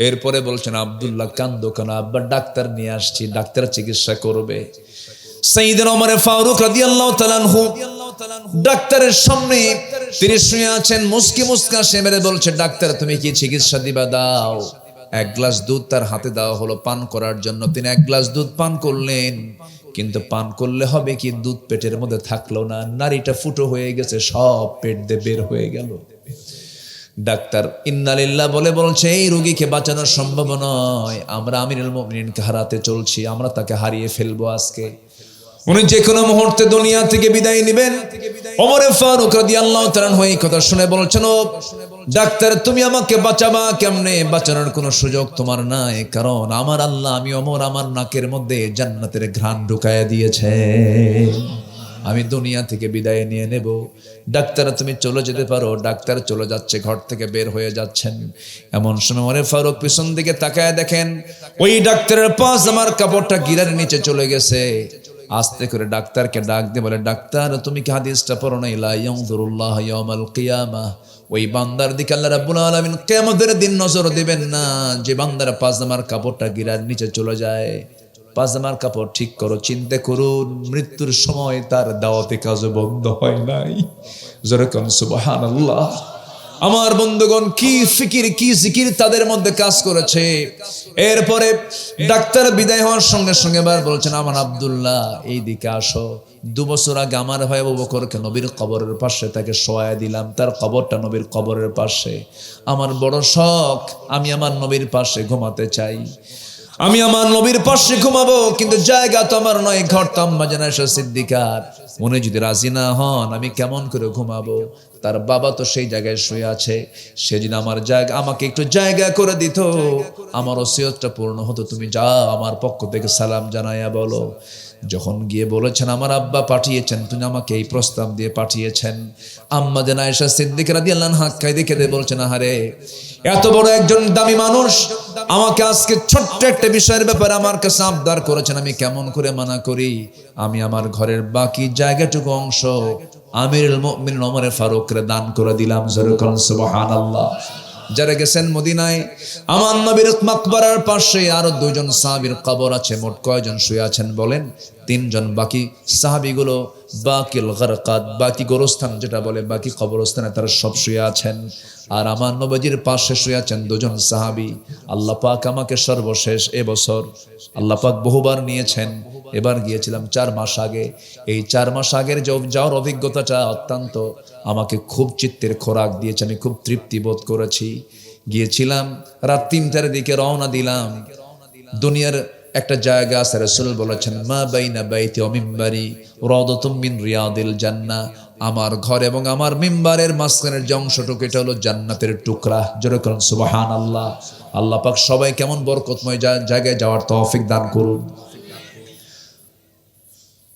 এরপরে বলছেন, আব্দুল্লাহ কান্দো কেন? আব্বা ডাক্তার নিয়ে আসছি, ডাক্তার চিকিৎসা করবে। সাইয়েদনা ওমর ফারুক রাদিয়াল্লাহু তাআলা আনহু ডাক্তারের সামনে তিনি শুয়ে আছেন, মুস্কি মুস্কা সে মেরে বলছে, ডাক্তার তুমি কি চিকিৎসা দিবা? দাও। এক গ্লাস দুধ তার হাতে দেওয়া হলো পান করার জন্য। তিনি এক গ্লাস দুধ পান করলেন, কিন্তু পান করলে হবে কি, দুধ পেটের মধ্যে থাকলো না, নারীটা ফুটো হয়ে গেছে, সব পেট দিয়ে বের হয়ে গেল। ডাক্তার ইন্নালিল্লাহ বলে বলছে, এই রোগীকে বাঁচানো সম্ভব নয়, আমরা আমিরুল মুমিনিনকে হারাতে চলছি, আমরা তাকে হারিয়ে ফেলবো আজকে। উনি যে কোনো মুহূর্তে দুনিয়া থেকে বিদায় নেবেন। ওমর ফারুক রাদিয়াল্লাহু তাআলা এই কথা শুনে বলছেন, ও ডাক্তার তুমি আমাকে বাঁচাবা কেমনে? বাঁচানোর কোনো সুযোগ তোমার নাই, কারণ আমার আল্লাহ, আমি ওমর, আমার নাকের মধ্যে জান্নাতের ঘ্রাণ ঢুকায়া দিয়েছে, আমি দুনিয়া থেকে বিদায় নিয়ে নেব। ডাক্তার তুমি চলে যেতে পারো। ডাক্তার চলে যাচ্ছে, ঘর থেকে বের হয়ে যাচ্ছেন। এমন সময় ওমর ফারুক পিছন দিকে তাকায় দেখেন ওই ডাক্তারের পাশ আমার কাপড়টা গিরার নিচে চলে গেছে। আস্তে করে ডাক্তারকে ডাক দিয়ে বলে, ডাক্তার তুমি কি হাদিসটা পড়ো নাই, লা ইয়ানজুরুল্লাহু ইয়াওমাল কিয়ামাহ, ওই বান্দার দিকে আল্লাহ রাব্বুল আলামিন কিয়ামতের দিন নজর দিবেন না যে বান্দার পাজামার কাপড়টা গিরার নিচে চলে যায়। পাজামার কাপড় ঠিক করো, চিন্তা করুন মৃত্যুর সময় তার দাওয়াতি কাজ বন্ধ হয় নাই। জোরে কোন সুবহানাল্লাহ। আমার বন্ধুগণ, কি ফিকির, কি জিকির তাদের মধ্যে কাজ করেছে। এরপরে ডাক্তার বিদায় হওয়ার সঙ্গে সঙ্গে এবার বলছেন, আমার আব্দুল্লাহ এই দিকে আসো। 2 বছর আগে আমার ভাই আবু বকরকে নবীর কবরের পাশে তাকে শোয়ায় দিলাম, তার কবরটা নবীর কবরের পাশে। আমার বড় শখ, আমি আমার নবীর পাশে ঘুমাতে চাই, আমি আমার নবীর পাশে ঘুমাবো, কিন্তু জায়গা তো আমার নয়, ঘর তো আম্মা জান আয়েশা সিদ্দিকার। উনি যদি রাজি না হন আমি কেমন করে ঘুমাবো? তার বাবা তো সেই জায়গায় শুয়ে আছে, সেদিন আমার জায়গা, আমাকে একটু জায়গা করে দিত, আমার ওসিয়তটা পূর্ণ হতো। তুমি যাও, আমার পক্ষ থেকে সালাম জানাইয়া বলো। যখন গিয়ে বলেছেন, আমার আব্বা পাঠিয়েছেন, তুমি আমাকে এই প্রস্তাব দিয়ে পাঠিয়েছেন। আম্মা জান আয়েশা সিদ্দিকা রাদিয়াল্লাহু আনহা কাঁদে কেঁদে বলছেন, আহারে এত বড় একজন দামি মানুষ আমাকে আজকে ছোট্ট একটা বিষয়ের ব্যাপারে আমার কাছে আবদার করেছেন, আমি কেমন করে মানা করি? আমি আমার ঘরের বাকি জায়গাটুকু অংশ আমিরুল মুমিনিন ওমর ফারুককে দান করে দিলাম। সুবহানাল্লাহ। যারা গেছেন মদিনায়, আমার নবীর মাকবারার পাশে আরো 2 জন সাহাবীর কবর আছে। মোট কয়জন শুয়ে আছেন বলেন? 3 জন। বাকি সাহাবীগুলো বাকিল গারকাত, বাকি গোরস্থান যেটা বলে, বাকি কবরস্থানে তারা সব শুয়ে আছেন। আর আমার নবীর পাশে শুয়ে আছেন 2 জন সাহাবী। আল্লাহ পাক আমাকে সর্বশেষ এবছর, আল্লাহ পাক বহুবার নিয়েছেন, এবার গিয়েছিলাম 4 মাস আগে। এই 4 মাস আগের যাওয়ার অভিজ্ঞতাটা অত্যন্ত আমাকে খুব চিত্তের খোরাক দিয়েছে, আমি খুব তৃপ্তি বোধ করেছি। গিয়েছিলাম রাত 3টার দিকে, রওনা দিলাম। দুনিয়ার একটা জায়গা আছে, রাসূল বলেছেন, মা বাইনা বাইতি ওয়া মিম্বারি রাওদাতুম মিন রিয়াদিল জান্নাহ, আমার ঘর এবং আমার মিম্বারের মাঝখানের যে অংশটুকু, এটা হলো জান্নাতের টুকরা। জোরে করুন সুবহানাল্লাহ। আল্লাহ পাক সবাই কেমন বরকতময় জায়গায় যাওয়ার তৌফিক দান করুন।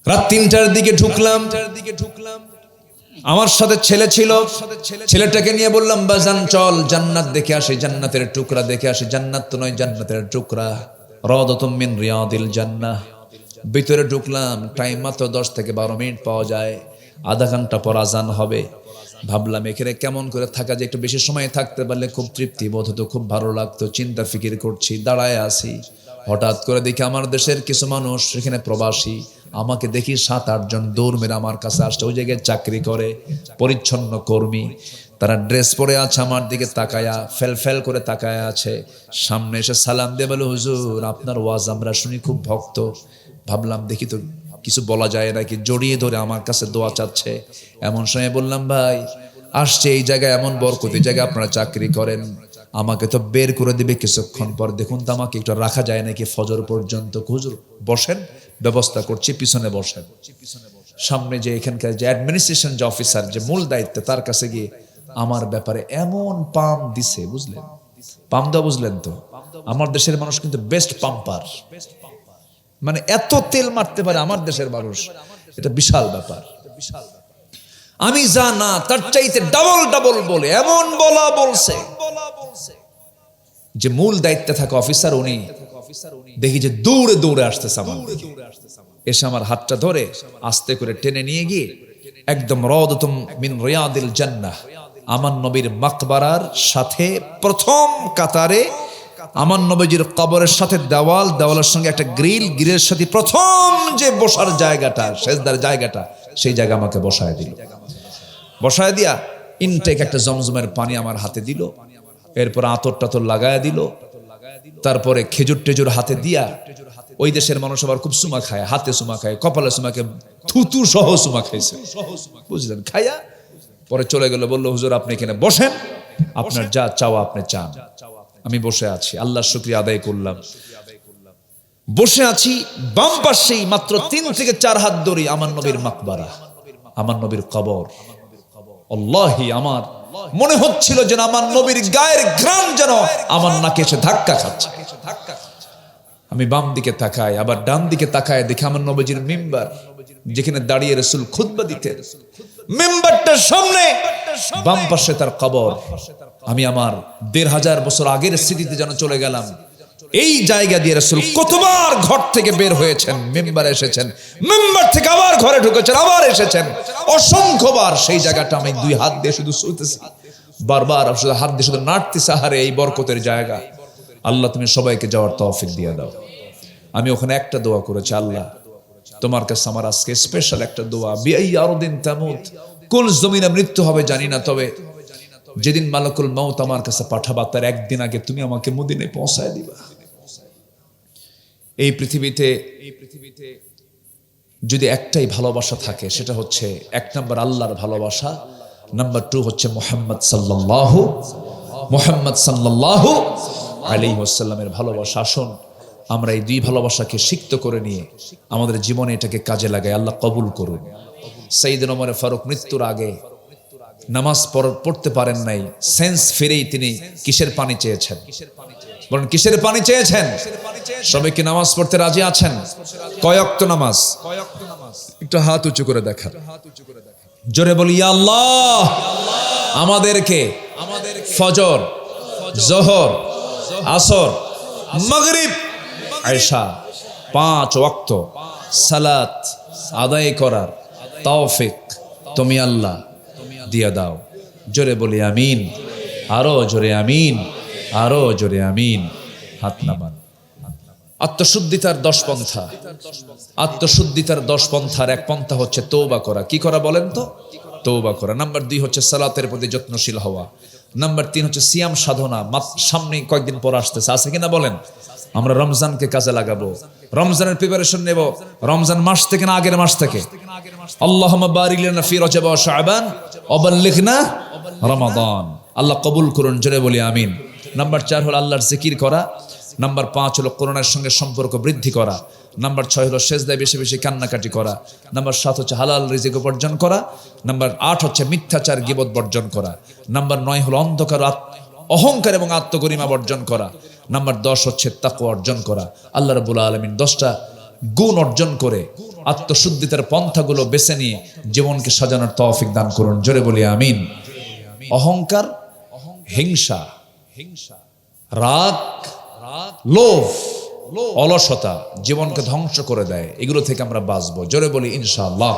রাত 3টার দিকে ঢুকলাম। আমার সাথে ছেলে ছিল, ছেলেটাকে নিয়ে বললাম, বাজান চল জান্নাত দেখে আসি, জান্নাতের টুকরা দেখে আসি। জান্নাত তো নয়, জান্নাতের টুকরা, রাওদাতুম মিন রিয়াদিল জান্নাহ। ভিতরে ঢুকলাম, টাইম মাত্র 10 থেকে 12 মিনিট পাওয়া যায়, আধা ঘন্টা পর আজান হবে। ভাবলাম এখানে কেমন করে থাকা যায়, একটু বেশি সময় থাকতে পারলে খুব তৃপ্তি বোধ হতো, খুব ভালো লাগতো। চিন্তা ফিকির করছি, দাঁড়ায় আছি। হঠাৎ করে দেখি আমার দেশের কিছু মানুষ, সেখানে প্রবাসী, আমাকে দেখি 7-8 জন দৌড় মেরে আমার কাছে আসছে। ওই জায়গায় চাকরি করে, পরিচ্ছন্ন কর্মী। তারা ড্রেস পরে আছে, আমার দিকে তাকায়া ফেল করে তাকায়া আছে। সামনে এসে সালাম দিয়ে বলে, হুজুর আপনার ওয়াজ আমরা শুনি, খুব ভক্ত। ভাবলাম দেখি তো কিছু বলা যায় নাকি, জড়িয়ে ধরে আমার কাছে দোয়া চাচ্ছে। এমন সময় বললাম, ভাই আসছে এই জায়গায় এমন বরকত, এই জায়গায় আপনারা চাকরি করেন, আমাকে তো বের করে দিবে কিছুক্ষণ পর, দেখুন তো আমাকে একটু রাখা যায় নাকি ফজর পর্যন্ত। হুজুর বসেন, ব্যবস্থা করছি, পিছনে বসেন। সামনে যে এখানকার যে অ্যাডমিনিস্ট্রেশন যে অফিসার, যে মূল দায়িত্ব, তার কাছে গিয়ে আমার ব্যাপারে এমন পাম দিছে, বুঝলেন? পাম দেওয়া বুঝলেন তো? আমার দেশের মানুষ কিন্তু বেস্ট পাম্পার, মানে এত তেল মারতে পারে আমার দেশের মানুষ, এটা বিশাল ব্যাপার। আমি যা না তার চাইতে ডাবল বলে এমন বলছে যে মূল দায়িত্বে থাকা অফিসার, উনি দেখি যে দৌড়ে আসতেছে আমার দিকে। এসে আমার হাতটা ধরে আস্তে করে টেনে নিয়ে গিয়ে একদম রওদাতুম মিন রিয়াদিল জান্নাহ, আমার নবীর মাকবারার সাথে প্রথম কাতারে আমার নবীজির কবরের সাথে দেওয়াল, দেওয়ালের সঙ্গে একটা গ্রিল, গ্রিলের সাথে প্রথম যে বসার জায়গাটা, সেজদার জায়গাটা, সেই জায়গা আমাকে বসায় দিল। বসায় দিয়া ইনটেক একটা জমজমের পানি আমার হাতে দিল, এরপর আতর টাতর লাগায় দিল, তারপরে খেজুর টেজুর হাতে দিয়া, ওই দেশের মানুষ আবার খুব সুমা খায়, হাতে সুমা খায়, কপালে সুমা খায়, থুতু সহ সুমা খাইছে, বুঝলেন? খাইয়া পরে চলে গেল, বললো হুজুর আপনি এখানে বসেন, আপনার যা চাওয়া আপনি চান। আমি বসে আছি, আল্লাহর শুকরিয়া আদায় করলাম। বসে আছি, বাম পাশেই মাত্র 3 থেকে 4 হাত দূরে আমার নবীর মাকবারা, আমার নবীর কবর। আল্লাহি আমার মনে হচ্ছিল যেন আমার নবীর গায়ের ঘ্রাণ যেন আমার নাকে এসে ধাক্কা খাচ্ছে। আমি বাম দিকে তাকাই, আবার ডান দিকে তাকায়, দেখি আমার নবীজির মিম্বার, যেখানে দাঁড়িয়ে রাসূল খুতবা দিতেন, মিম্বারটার সামনে বাম পাশে তার কবর। আমি আমার 1500 বছর আগের স্মৃতিতে যেন চলে গেলাম। এই জায়গা দিয়ে রাসূল কতবার ঘর থেকে বের হয়েছেন, মিম্বারে এসেছেন, মিম্বার থেকে আবার ঘরে ঢুকেছেন, আবার এসেছেন, অসংখ্যবার। সেই জায়গাটা আমি 2 হাত দিয়ে শুধু শুতেছি, বারবার শুধু হাত দিয়ে শুধু নাড়তেছি, হারে এই বরকতের জায়গা, আল্লাহ তুমি সবাইকে যাওয়ার তৌফিক দিয়ে দাও। আমি ওখানে একটা দোয়া করেছি, আল্লাহ তোমার কাছে আমার আজকে স্পেশাল একটা দোয়া, বিআই আরদিন তামুত, কোন জমিনে মৃত্যু হবে জানি না, তবে যেদিন মালাকুল মউত আমার কাছে পাঠাবা তার একদিন আগে তুমি আমাকে মদিনায় পৌঁছায় দিবা। এই পৃথিবীতে যদি একটাই ভালোবাসা থাকে, সেটা হচ্ছে 1 নম্বর আল্লাহর ভালোবাসা, নাম্বার 2 হচ্ছে মুহাম্মদ সাল্লাল্লাহু আলাইহি ওয়াসাল্লামের ভালোবাসা। আসুন আমরা এই 2 ভালোবাসাকে সিক্ত করে নিয়ে আমাদের জীবনে এটাকে কাজে লাগাই। আল্লাহ কবুল করুন। সাইয়েদনা ওমর ফারুক মৃত্যুর আগে নামাজ পড়তে পারেন নাই, সেন্স ফিরেই তিনি কিসের পানি চেয়েছেন? বলেন কিসের পানি চেয়েছেন? সবাই কি নামাজ পড়তে রাজি আছেন? কয় ওয়াক্ত নামাজ? একটু হাত উঁচু করে দেখা, জোরে বলি ইয়া আল্লাহ, আমাদেরকে ফজর, যোহর, আসর, মাগরিব, এশা 5 ওয়াক্ত সালাত আদায় করার তৌফিক তুমি আল্লাহ দিয়ে দাও। জোরে বলি আমিন, আরো জোরে আমিন, আরো জোরে আমিন। হাত নামান। আত্মশুদ্ধিতার 10 পন্থা, আত্মশুদ্ধিতার 10 পন্থার এক পন্থা হচ্ছে তওবা করা। কি করা বলেন তো? তওবা করা। নাম্বার 2 হচ্ছে সালাতের প্রতি যত্নশীল হওয়া। নাম্বার 3 হচ্ছে সিয়াম সাধনা। সামনে কয়েকদিন পর আসতেছে, আছে কিনা বলেন? আমরা রমজানকে কাজে লাগাবো, রমজানের প্রিপারেশন নেব, রমজান মাস থেকে না আগের মাস থেকে। আল্লাহুম্মা বারিক লানা ফি রজব ওয়া শাবান ওয়া বাল্লিগনা রমাদান। আল্লাহ কবুল করুন, জোরে বলি আমিন। নাম্বার 4 হলো আল্লাহর জিকির করা। নাম্বার 5 হলো কোরআনের সঙ্গে সম্পর্ক বৃদ্ধি করা। নাম্বার 6 হলো সেজদায় বেশি বেশি কান্নাকাটি করা। নাম্বার 7 হচ্ছে হালাল রিজিক উপার্জন করা। নাম্বার 8 হচ্ছে মিথ্যাচার গীবত বর্জন করা। নাম্বার 9 হলো অন্ধকার অহংকার এবং আত্মগরিমা বর্জন করা। নাম্বার 10 হচ্ছে তাকওয়া অর্জন করা। আল্লাহ রাব্বুল আলামিন 10টা গুণ অর্জন করে আত্মশুদ্ধিতার পন্থাগুলো বেছে নিয়ে জীবনকে সাজানোর তৌফিক দান করুন, জোরে বলি আমিন। অহংকার, হিংসা, রাগ, লোভ, অলসতা জীবনকে ধ্বংস করে দেয়। এগুলো থেকে আমরা বাঁচবো, জোরে বলি ইনশাআল্লাহ।